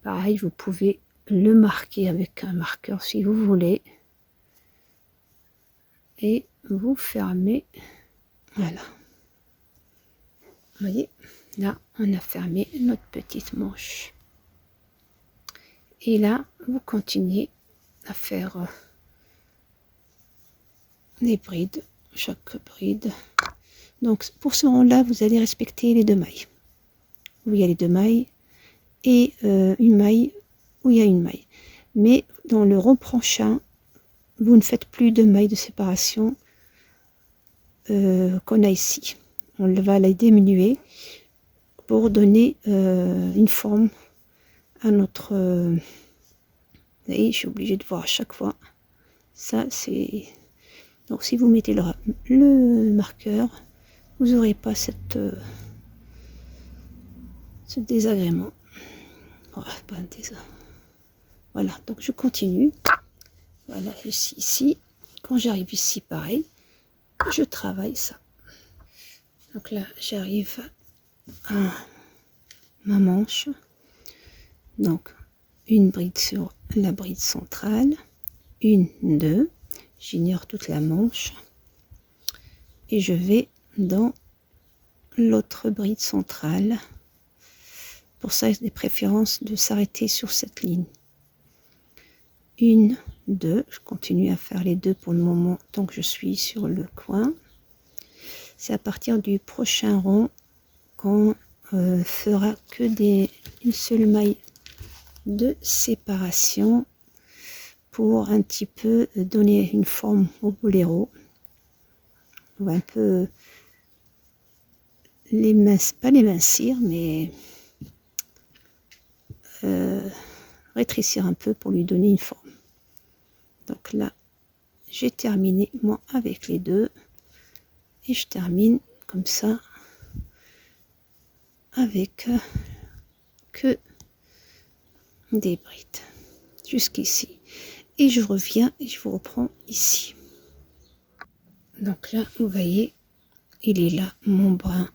Pareil, vous pouvez le marquer avec un marqueur si vous voulez, et vous fermez, voilà. Vous voyez, là, on a fermé notre petite manche. Et là, vous continuez à faire les brides, chaque bride. Donc, pour ce rond-là, vous allez respecter les deux mailles. Où il y a les deux mailles et une maille où il y a une maille. Mais dans le rond prochain, vous ne faites plus de mailles de séparation qu'on a ici. On va la diminuer pour donner une forme à notre... et je suis obligée de voir à chaque fois. Ça, c'est... Donc, si vous mettez le marqueur, vous n'aurez pas ce désagrément. Bref, pas un désagrément. Voilà, donc je continue. Voilà, je suis ici. Quand j'arrive ici, pareil, je travaille ça. Donc là, j'arrive à ma manche. Donc, une bride sur la bride centrale. Une, deux. J'ignore toute la manche. Et je vais dans l'autre bride centrale. Pour ça, il y a des préférences de s'arrêter sur cette ligne. Une, deux. Je continue à faire les deux pour le moment tant que je suis sur le coin. C'est à partir du prochain rond qu'on fera que une seule maille de séparation pour un petit peu donner une forme au boléro. On va un peu pas l'émincir, mais rétrécir un peu pour lui donner une forme. Donc là, j'ai terminé moi avec les deux et je termine comme ça avec que des brides jusqu'ici. Et je reviens et je vous reprends ici. Donc là, vous voyez, il est là mon brin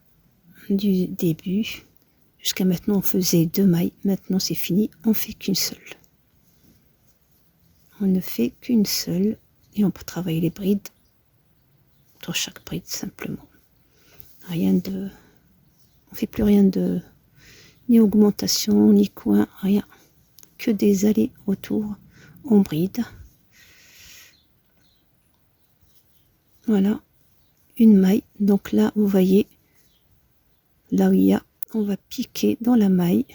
du début. Jusqu'à maintenant, on faisait deux mailles. Maintenant, c'est fini. On fait qu'une seule. On ne fait qu'une seule. Et on peut travailler les brides sur chaque bride simplement. Rien de... On fait plus rien de... Ni augmentation, ni coin, rien. Que des allers-retours en bride. Voilà. Une maille. Donc là, vous voyez, là où il y a, on va piquer dans la maille.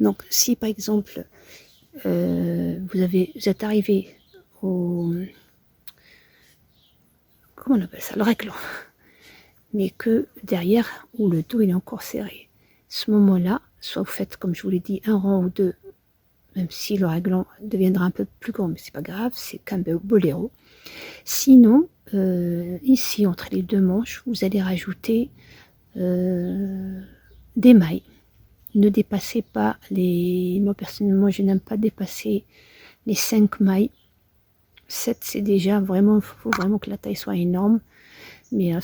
Donc si par exemple vous êtes arrivé au, comment on appelle ça, le raglan, mais que derrière où le dos il est encore serré, ce moment-là, soit vous faites comme je vous l'ai dit un rang ou deux, même si le raglan deviendra un peu plus grand, mais c'est pas grave, c'est qu'un boléro. Sinon ici entre les deux manches, vous allez rajouter des mailles. Ne dépassez pas les... Moi, personnellement, je n'aime pas dépasser les 5 mailles. 7 c'est déjà vraiment, il faut vraiment que la taille soit énorme. Mais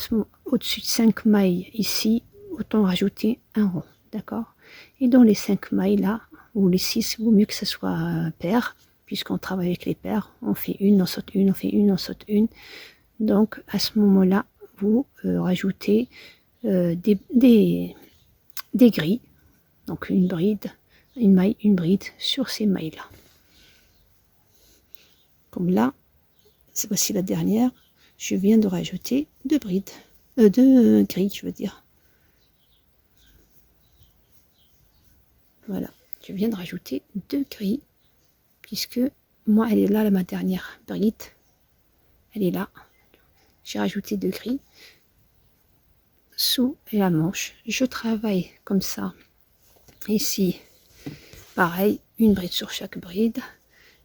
au-dessus de 5 mailles ici, autant rajouter un rond, d'accord? Et dans les 5 mailles là, ou les 6, il vaut mieux que ce soit pair, puisqu'on travaille avec les paires. On fait une, on saute une, on fait une, on saute une. Donc à ce moment-là, vous rajoutez des grilles, donc une bride, une maille, une bride sur ces mailles-là. Comme là, voici la dernière, je viens de rajouter deux brides, deux grilles, je veux dire. Voilà, je viens de rajouter deux grilles, puisque moi, elle est là, ma dernière bride, elle est là. J'ai rajouté deux grilles sous la manche. Je travaille comme ça. Ici, pareil, une bride sur chaque bride.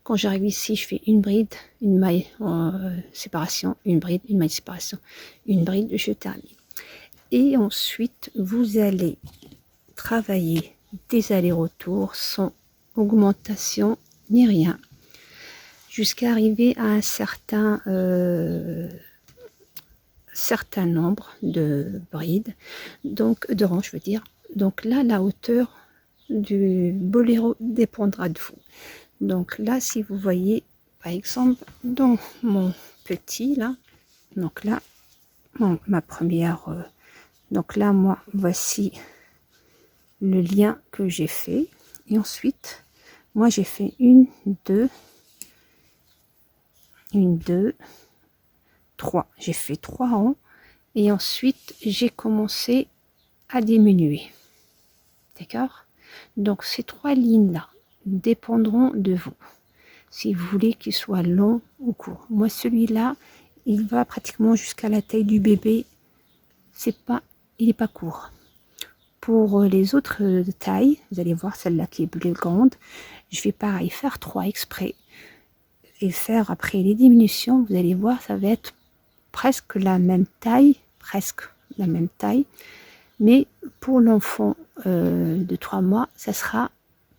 Quand j'arrive ici, je fais une bride, une maille en séparation, une bride, une maille de séparation, une bride, je termine. Et ensuite, vous allez travailler des allers-retours sans augmentation ni rien, jusqu'à arriver à un certain nombre de brides, donc de rangs, je veux dire. Donc là, la hauteur du boléro dépendra de vous. Donc là, si vous voyez, par exemple, dans mon petit, là, donc là, ma première, donc là, moi, voici le lien que j'ai fait. Et ensuite, moi, j'ai fait une, deux, 3. J'ai fait 3 rangs. Et ensuite, j'ai commencé à diminuer. D'accord? Donc, ces 3 lignes-là dépendront de vous. Si vous voulez qu'il soit long ou court. Moi, celui-là, il va pratiquement jusqu'à la taille du bébé. Il n'est pas court. Pour les autres tailles, vous allez voir celle-là qui est plus grande, je vais pareil faire 3 exprès et faire après les diminutions. Vous allez voir, ça va être presque la même taille, mais pour l'enfant de 3 mois, ça sera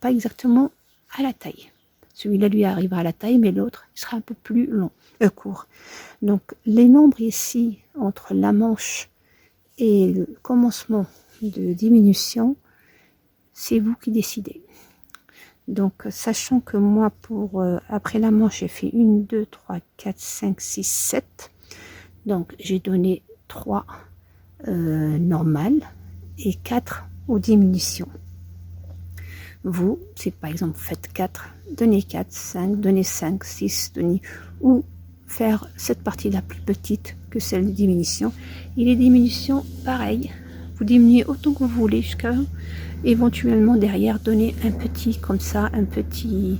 pas exactement à la taille. Celui-là lui arrivera à la taille, mais l'autre sera un peu plus long, court. Donc les nombres ici entre la manche et le commencement de diminution, c'est vous qui décidez. Donc sachant que moi pour après la manche j'ai fait 1, 2, 3, 4, 5, 6, 7. Donc j'ai donné 3 normales et 4 aux diminutions. Vous, si par exemple vous faites 4, donnez 4, 5, donnez 5, 6, donnez, ou faire cette partie là plus petite que celle de diminution. Et les diminutions, pareil, vous diminuez autant que vous voulez jusqu'à éventuellement derrière donner un petit comme ça, un petit,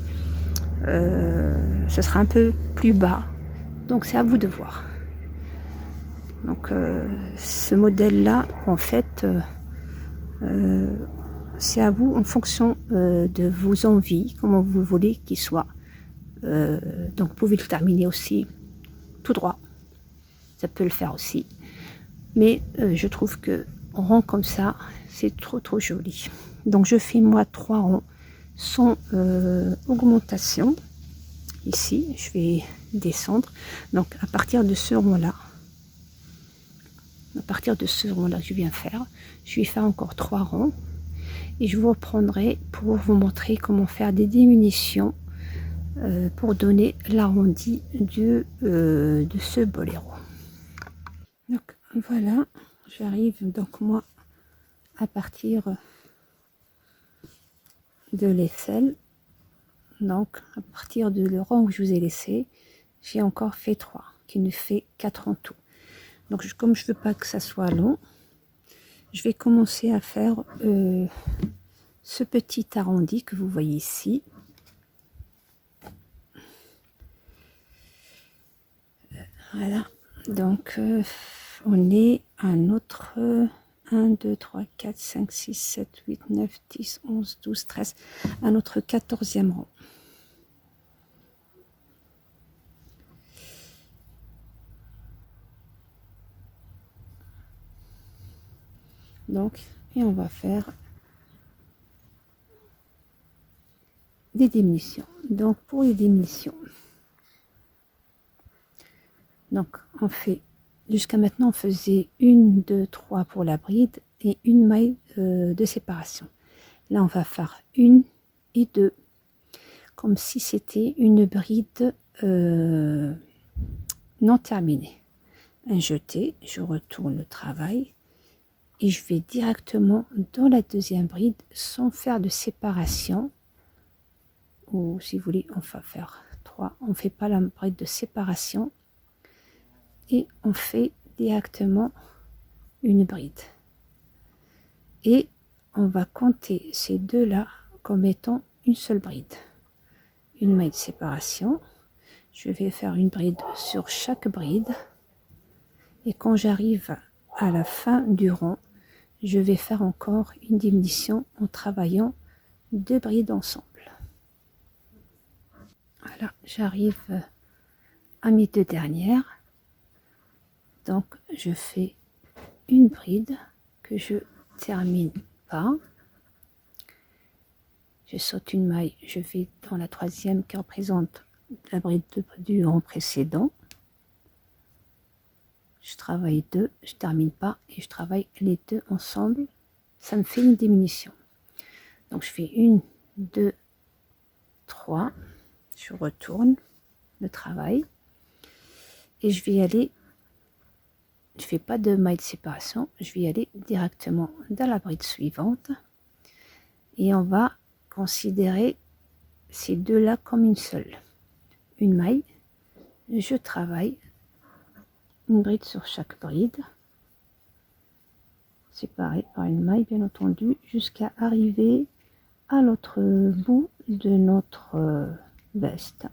ce sera un peu plus bas. Donc c'est à vous de voir. Donc ce modèle là, en fait, c'est à vous en fonction de vos envies, comment vous voulez qu'il soit. Donc vous pouvez le terminer aussi tout droit, ça peut le faire aussi, mais je trouve que rond comme ça c'est trop joli. Donc je fais moi 3 ronds sans augmentation. Ici je vais descendre, donc à partir de ce rond là, que je viens faire, je vais faire encore 3 ronds et je vous reprendrai pour vous montrer comment faire des diminutions pour donner l'arrondi de ce boléro. Donc voilà, j'arrive donc moi à partir de l'aisselle, donc à partir de le rang que je vous ai laissé, j'ai encore fait 3, qui nous fait 4 en tout. Donc comme je veux pas que ça soit long, je vais commencer à faire ce petit arrondi que vous voyez ici. Voilà, donc on est à notre 1, 2, 3, 4, 5, 6, 7, 8, 9, 10, 11, 12, 13, à notre 14e rang. Donc, et on va faire des diminutions. Donc pour les diminutions, Donc on fait, jusqu'à maintenant on faisait 1, 2, 3 pour la bride et une maille de séparation. Là on va faire 1 et 2, comme si c'était une bride non terminée. Un jeté, je retourne le travail et je vais directement dans la deuxième bride sans faire de séparation. Ou si vous voulez, on va faire 3, on ne fait pas la bride de séparation et on fait directement une bride. Et on va compter ces deux là comme étant une seule bride. Une maille de séparation, je vais faire une bride sur chaque bride et quand j'arrive à la fin du rang, je vais faire encore une diminution en travaillant 2 brides ensemble. Voilà, j'arrive à mes 2 dernières. Donc je fais une bride que je termine pas. Je saute une maille, je vais dans la 3e qui représente la bride du rang précédent. Je travaille 2, je termine pas et je travaille les 2 ensemble. Ça me fait une diminution. Donc je fais 1, 2, 3. Je retourne le travail et je vais y aller. Je fais pas de maille de séparation, je vais y aller directement dans la bride suivante et on va considérer ces deux là comme une seule. Une maille, je travaille une bride sur chaque bride, séparée par une maille bien entendu, jusqu'à arriver à l'autre bout de notre veste.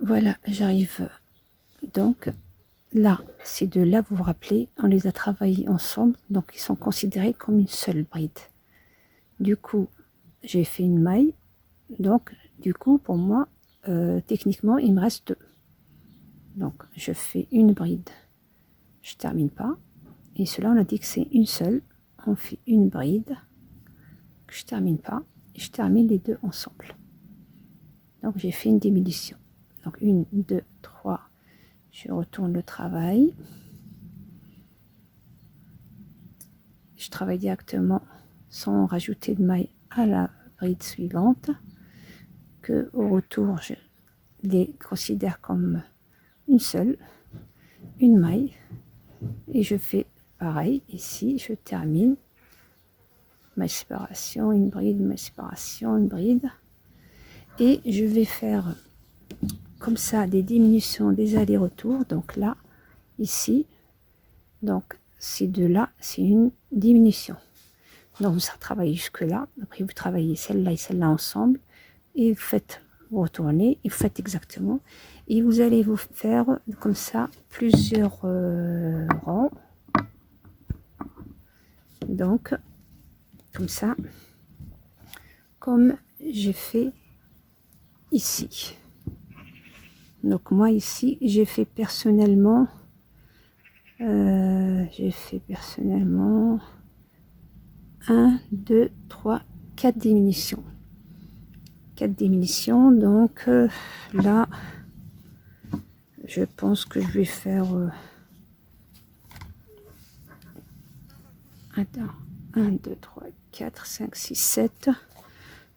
Voilà, j'arrive donc là, ces deux là, vous vous rappelez, on les a travaillés ensemble, donc ils sont considérés comme une seule bride. Du coup, j'ai fait une maille, donc du coup pour moi techniquement il me reste 2. Donc je fais une bride, je termine pas, et cela on a dit que c'est une seule. On fait une bride que je termine pas et je termine les 2 ensemble. Donc j'ai fait une diminution. Donc 1, 2, 3, je retourne le travail, je travaille directement sans rajouter de maille à la bride suivante, que au retour je les considère comme une seule, une maille, et je fais pareil ici. Je termine ma séparation, une bride, ma séparation, une bride, et je vais faire comme ça des diminutions, des allers-retours. Donc là, ici, donc ces deux là, c'est une diminution. Donc vous travaillez jusque là, après vous travaillez celle-là et celle-là ensemble, et vous faites, vous retournez, et vous faites exactement, et vous allez vous faire comme ça plusieurs rangs. Donc comme ça, comme j'ai fait ici. Donc moi ici j'ai fait personnellement 1, 2, 3, 4 diminutions. 4 diminutions, donc là je pense que je vais faire 1, 2, 3, 4, 5, 6, 7.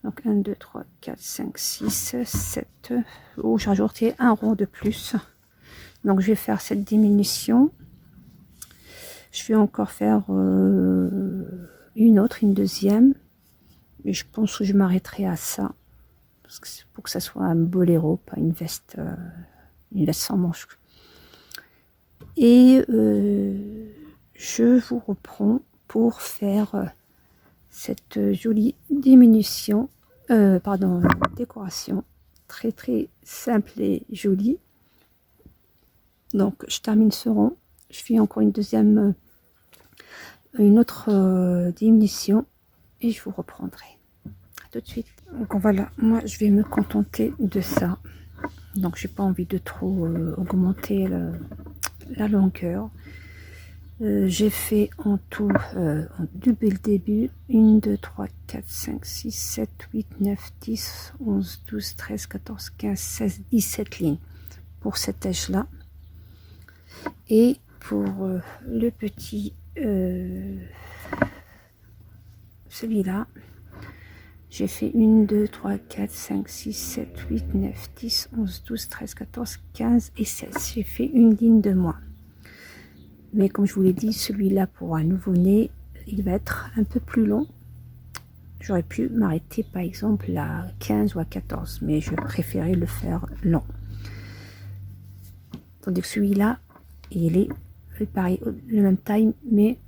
Donc 1, 2, 3, 4, 5, 6, 7. Oh, j'ai rajouté un rond de plus. Donc je vais faire cette diminution. Je vais encore faire une deuxième. Et je pense que je m'arrêterai à ça. Parce que c'est pour que ça soit un boléro, pas une veste sans manches. Et je vous reprends pour faire cette jolie diminution, décoration très très simple et jolie. Donc je termine ce rond, je fais encore une autre diminution et je vous reprendrai. À tout de suite. Donc voilà, moi je vais me contenter de ça. Donc j'ai pas envie de trop augmenter la longueur. J'ai fait en tout, depuis le début, 1, 2, 3, 4, 5, 6, 7, 8, 9, 10, 11, 12, 13, 14, 15, 16, 17 lignes pour cet âge-là. Et pour le petit, celui-là, j'ai fait 1, 2, 3, 4, 5, 6, 7, 8, 9, 10, 11, 12, 13, 14, 15 et 16. J'ai fait une ligne de moins. Mais comme je vous l'ai dit, celui-là pour un nouveau-né, il va être un peu plus long. J'aurais pu m'arrêter par exemple à 15 ou à 14, mais je préférais le faire long. Tandis que celui-là, il est pareil, le même taille, mais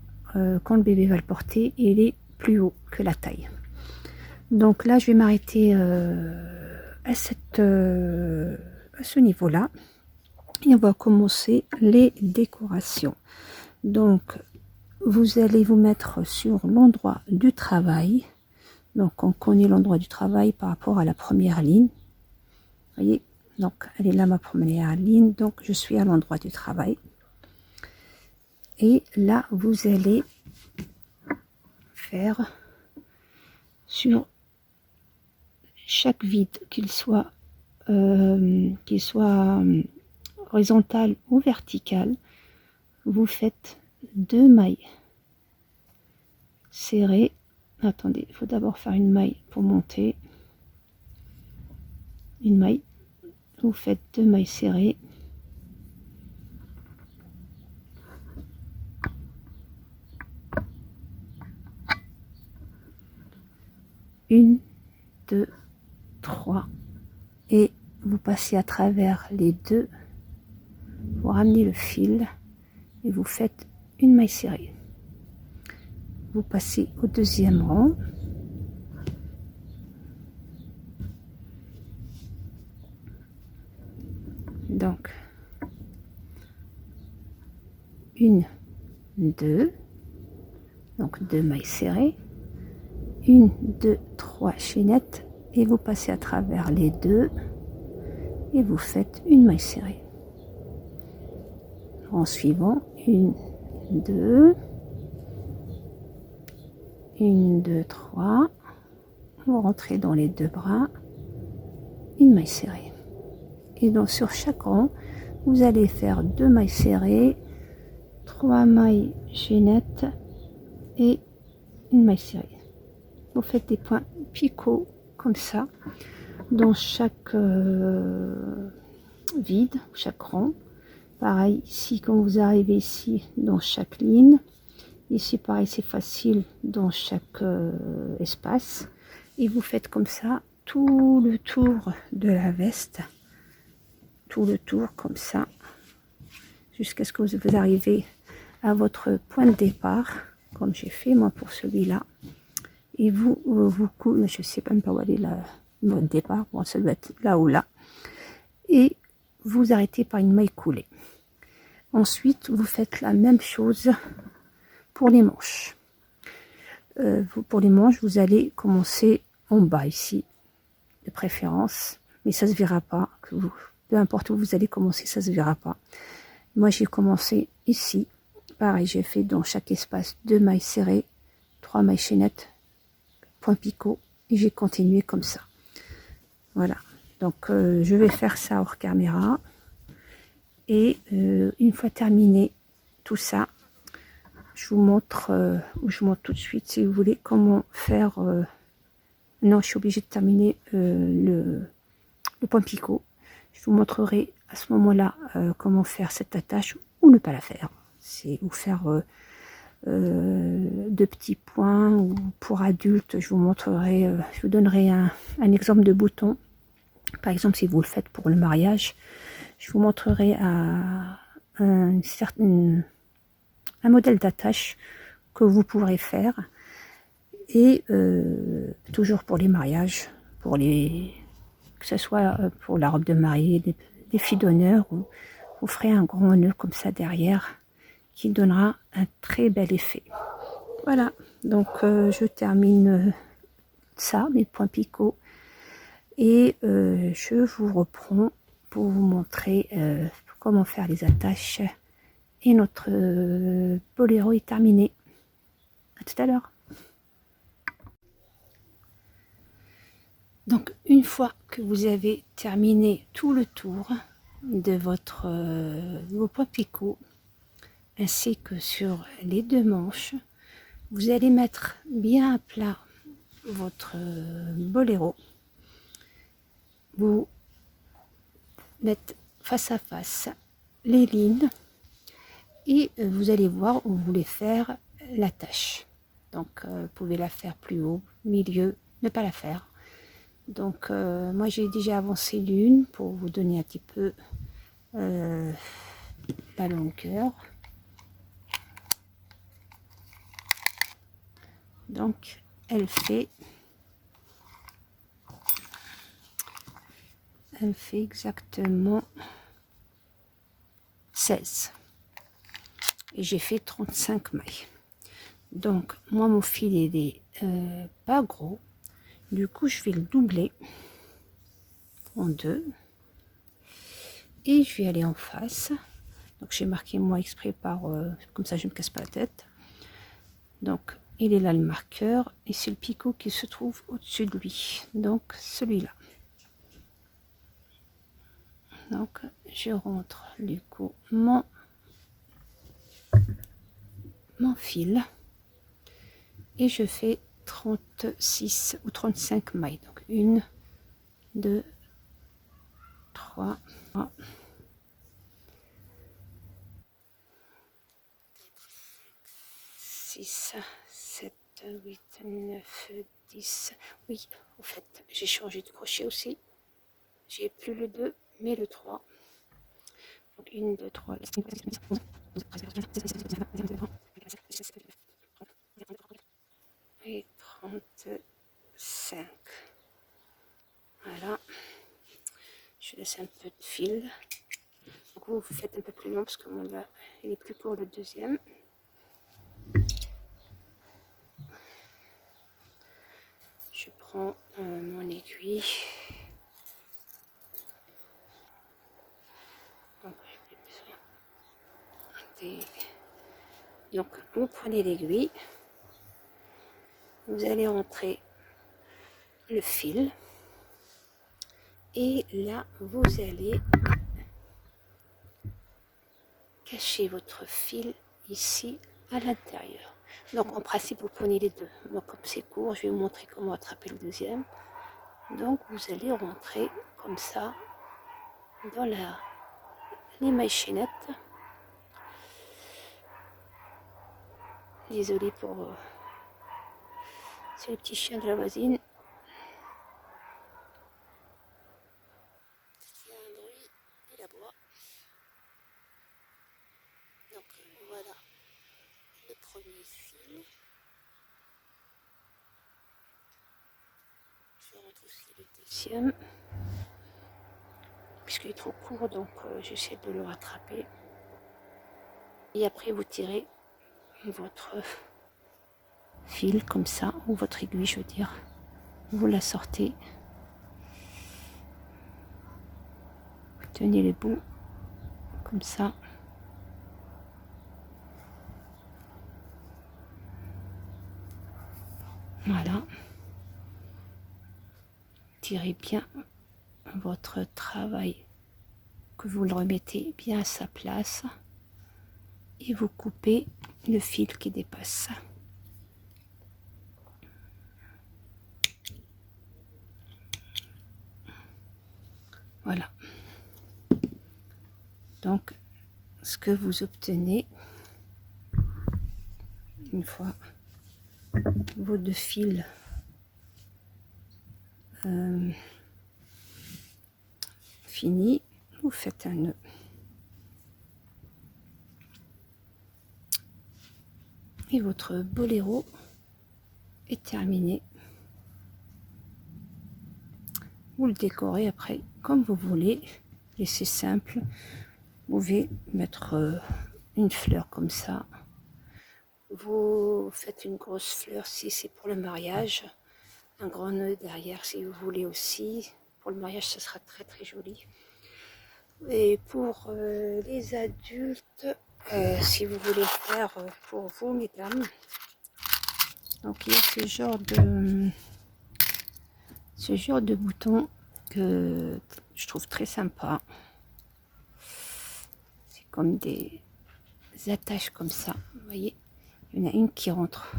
quand le bébé va le porter, il est plus haut que la taille. Donc là, je vais m'arrêter à ce niveau-là. Et on va commencer les décorations. Donc, vous allez vous mettre sur l'endroit du travail. Donc, on connaît l'endroit du travail par rapport à la première ligne. Vous voyez, donc, elle est là ma première ligne. Donc, je suis à l'endroit du travail. Et là, vous allez faire sur chaque vide, qu'il soit horizontal ou vertical, vous faites 2 mailles serrées. Attendez, il faut d'abord faire une maille pour monter. Une maille. Vous faites 2 mailles serrées. Une, 2, 3. Et vous passez à travers les deux. Vous ramenez le fil et vous faites une maille serrée. Vous passez au deuxième rang. Donc, 1, 2, donc 2 mailles serrées, 1, 2, 3 chaînettes et vous passez à travers les deux et vous faites une maille serrée. En suivant, 1, 2, 1, 2, 3, vous rentrez dans les deux bras, une maille serrée. Et donc sur chaque rang, vous allez faire 2 mailles serrées, 3 mailles chaînettes et une maille serrée. Vous faites des points picots comme ça dans chaque vide, chaque rang. Pareil ici, quand vous arrivez ici, dans chaque ligne. Ici, pareil, c'est facile dans chaque espace. Et vous faites comme ça tout le tour de la veste. Tout le tour comme ça. Jusqu'à ce que vous arrivez à votre point de départ. Comme j'ai fait moi pour celui-là. Et vous coulez, je ne sais même pas où aller le départ. Bon, ça doit être là ou là. Et vous arrêtez par une maille coulée. Ensuite, vous faites la même chose pour les manches. Pour les manches, vous allez commencer en bas ici, de préférence, mais ça se verra pas. Peu importe où vous allez commencer, ça se verra pas. Moi, j'ai commencé ici. Pareil, j'ai fait dans chaque espace 2 mailles serrées, 3 mailles chaînettes, point picot, et j'ai continué comme ça. Voilà. Donc, je vais faire ça hors caméra. Et une fois terminé tout ça, je vous montre, ou je vous montre tout de suite si vous voulez comment faire. Non, je suis obligée de terminer le point picot. Je vous montrerai à ce moment-là comment faire cette attache ou ne pas la faire. C'est ou faire 2 petits points, ou pour adultes, je vous montrerai, je vous donnerai un exemple de bouton. Par exemple, si vous le faites pour le mariage, je vous montrerai un modèle d'attache que vous pourrez faire. Et toujours pour les mariages, que ce soit pour la robe de mariée, des filles d'honneur, vous ferez un grand nœud comme ça derrière qui donnera un très bel effet. Voilà, donc je termine ça, mes points picots, et je vous reprends pour vous montrer comment faire les attaches Et notre boléro est terminé. À tout à l'heure. Donc une fois que vous avez terminé tout le tour de vos points picots, ainsi que sur les deux manches, vous allez mettre bien à plat votre boléro. Vous mettez face à face les lignes et vous allez voir où vous voulez faire la tâche. Donc vous pouvez la faire plus haut, milieu, ne pas la faire. Donc moi j'ai déjà avancé l'une pour vous donner un petit peu la longueur. Donc elle fait exactement 16 et j'ai fait 35 mailles. Donc moi mon fil il est pas gros, du coup je vais le doubler en deux et je vais aller en face. Donc j'ai marqué moi exprès par comme ça je ne me casse pas la tête. Donc il est là le marqueur et c'est le picot qui se trouve au-dessus de lui, donc celui-là. Donc je rentre du coup mon fil et je fais 36 ou 35 mailles. Donc 1, 2, 3, 6, 7, 8, 9, 10. Oui, au fait, j'ai changé de crochet aussi. J'ai plus le 2, mais le 3. Donc 1, 2, 3, et 35. Voilà. Je laisse un peu de fil. Donc vous faites un peu plus long parce que mon là, il est plus court le deuxième. Je prends mon aiguille. Donc vous prenez l'aiguille, vous allez rentrer le fil et là vous allez cacher votre fil ici à l'intérieur. Donc en principe vous prenez les deux. Donc comme c'est court, je vais vous montrer comment attraper le deuxième. Donc vous allez rentrer comme ça dans les mailles chaînettes. Désolée pour c'est le petit chien de la voisine. Il y a un bruit, il aboie. Donc voilà le premier fil. Je rentre aussi le deuxième. Puisqu'il est trop court, donc j'essaie de le rattraper. Et après vous tirez votre fil comme ça, ou votre aiguille je veux dire. Vous la sortez. Vous tenez les bouts comme ça. Voilà. Tirez bien votre travail, que vous le remettez bien à sa place. Et vous coupez le fil qui dépasse. Voilà. Donc, ce que vous obtenez, une fois vos deux fils finis, vous faites un nœud. Et votre boléro est terminé. Vous le décorez après comme vous voulez. Laissez simple. Vous pouvez mettre une fleur comme ça. Vous faites une grosse fleur si c'est pour le mariage. Un grand nœud derrière si vous voulez aussi. Pour le mariage, ce sera très très joli. Et pour les adultes, si vous voulez le faire pour vous, mesdames. Donc il y a ce genre de boutons que je trouve très sympa. C'est comme des attaches comme ça. Vous voyez, il y en a une qui rentre.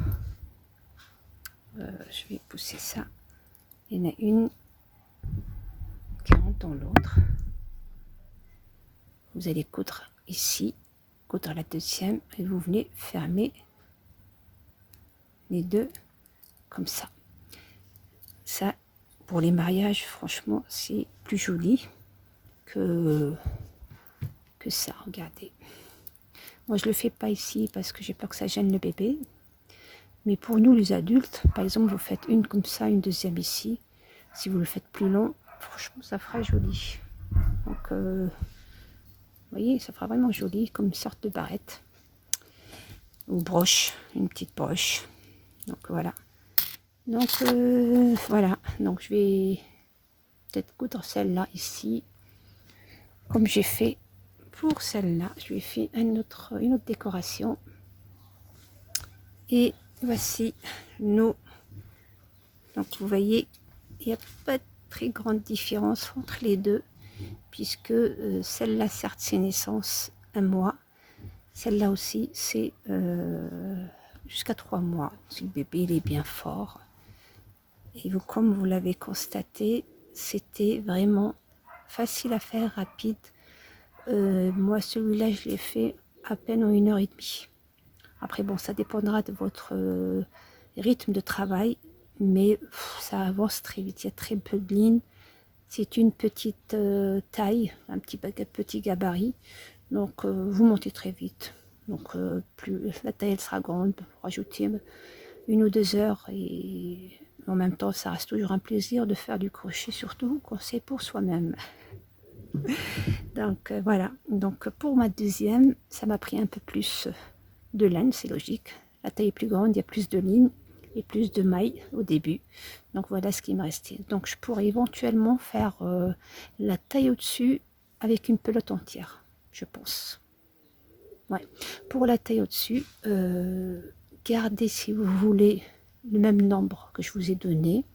Je vais pousser ça. Il y en a une qui rentre dans l'autre. Vous allez coudre ici, coudre la deuxième et vous venez fermer les deux comme ça. Ça, pour les mariages, franchement, c'est plus joli que ça. Regardez. Moi, je le fais pas ici parce que j'ai peur que ça gêne le bébé. Mais pour nous, les adultes, par exemple, vous faites une comme ça, une deuxième ici. Si vous le faites plus long, franchement, ça fera joli. Donc, vous voyez, ça fera vraiment joli, comme une sorte de barrette. Ou broche, une petite broche. Donc, voilà. Donc, voilà. Donc, je vais peut-être coudre celle-là ici. Comme j'ai fait pour celle-là. Je lui ai fait une autre décoration. Et voici nos... Donc, vous voyez, il n'y a pas de très grande différence entre les deux, puisque celle-là, certes, c'est naissance 1 mois. Celle-là aussi, c'est jusqu'à 3 mois. Si le bébé il est bien fort. Et vous, comme vous l'avez constaté, c'était vraiment facile à faire, rapide. Moi, celui-là, je l'ai fait à peine en 1h30. Après, bon, ça dépendra de votre rythme de travail, mais ça avance très vite. Il y a très peu de lignes. C'est une petite taille, un petit gabarit. Donc, vous montez très vite. Donc, plus la taille elle sera grande, pour rajouter 1 ou 2 heures. Et en même temps, ça reste toujours un plaisir de faire du crochet, surtout quand c'est pour soi-même. Donc, voilà. Donc, pour ma deuxième, ça m'a pris un peu plus de laine, c'est logique. La taille est plus grande, il y a plus de lignes et plus de mailles au début. Donc voilà ce qui me restait. Donc je pourrais éventuellement faire la taille au-dessus avec une pelote entière, je pense. Ouais. Pour la taille au-dessus, gardez si vous voulez le même nombre que je vous ai donné.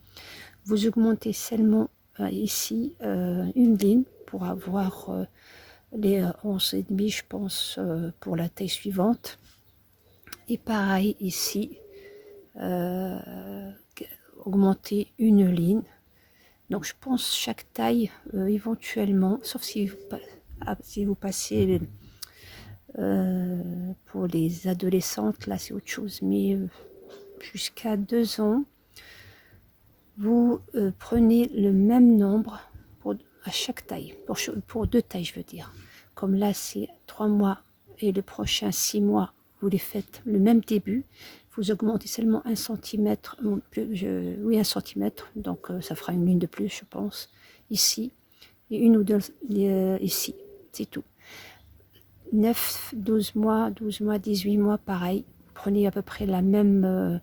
Vous augmentez seulement ici une ligne pour avoir les 11,5, je pense, pour la taille suivante. Et pareil ici, augmenter une ligne. Donc je pense chaque taille éventuellement, sauf si vous passez pour les adolescentes, là c'est autre chose, mais jusqu'à 2 ans, vous prenez le même nombre à chaque taille, pour 2 tailles je veux dire. Comme là c'est 3 mois et le prochain 6 mois, vous les faites le même début, vous augmentez seulement 1 cm, oui 1 cm, donc ça fera une ligne de plus je pense, ici, et 1 ou 2 ici, c'est tout. 9, 12 mois, 18 mois, pareil, vous prenez à peu près la même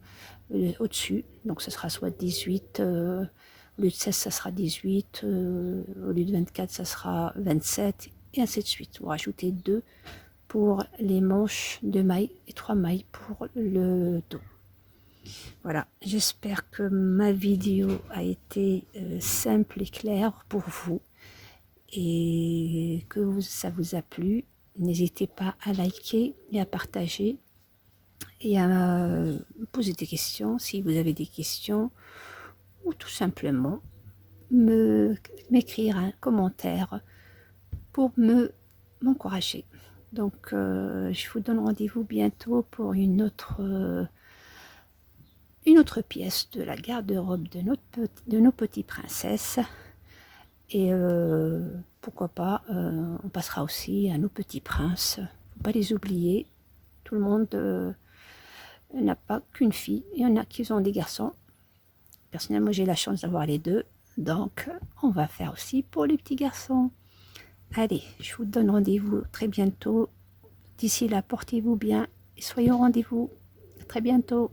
au-dessus, donc ce sera soit 18, au lieu de 16 ça sera 18, au lieu de 24 ça sera 27, et ainsi de suite. Vous rajoutez 2 pour les manches de mailles et 3 mailles pour le dos. Voilà, j'espère que ma vidéo a été simple et claire pour vous et que ça vous a plu. N'hésitez pas à liker et à partager et à me poser des questions si vous avez des questions, ou tout simplement m'écrire un commentaire pour m'encourager. Donc je vous donne rendez-vous bientôt pour une autre pièce de la garde-robe de nos petites princesses. Et pourquoi pas, on passera aussi à nos petits princes. Faut pas les oublier. Tout le monde n'a pas qu'une fille. Il y en a qui ont des garçons. Personnellement, j'ai la chance d'avoir les deux. Donc, on va faire aussi pour les petits garçons. Allez, je vous donne rendez-vous très bientôt. D'ici là, portez-vous bien et soyez au rendez-vous. À très bientôt.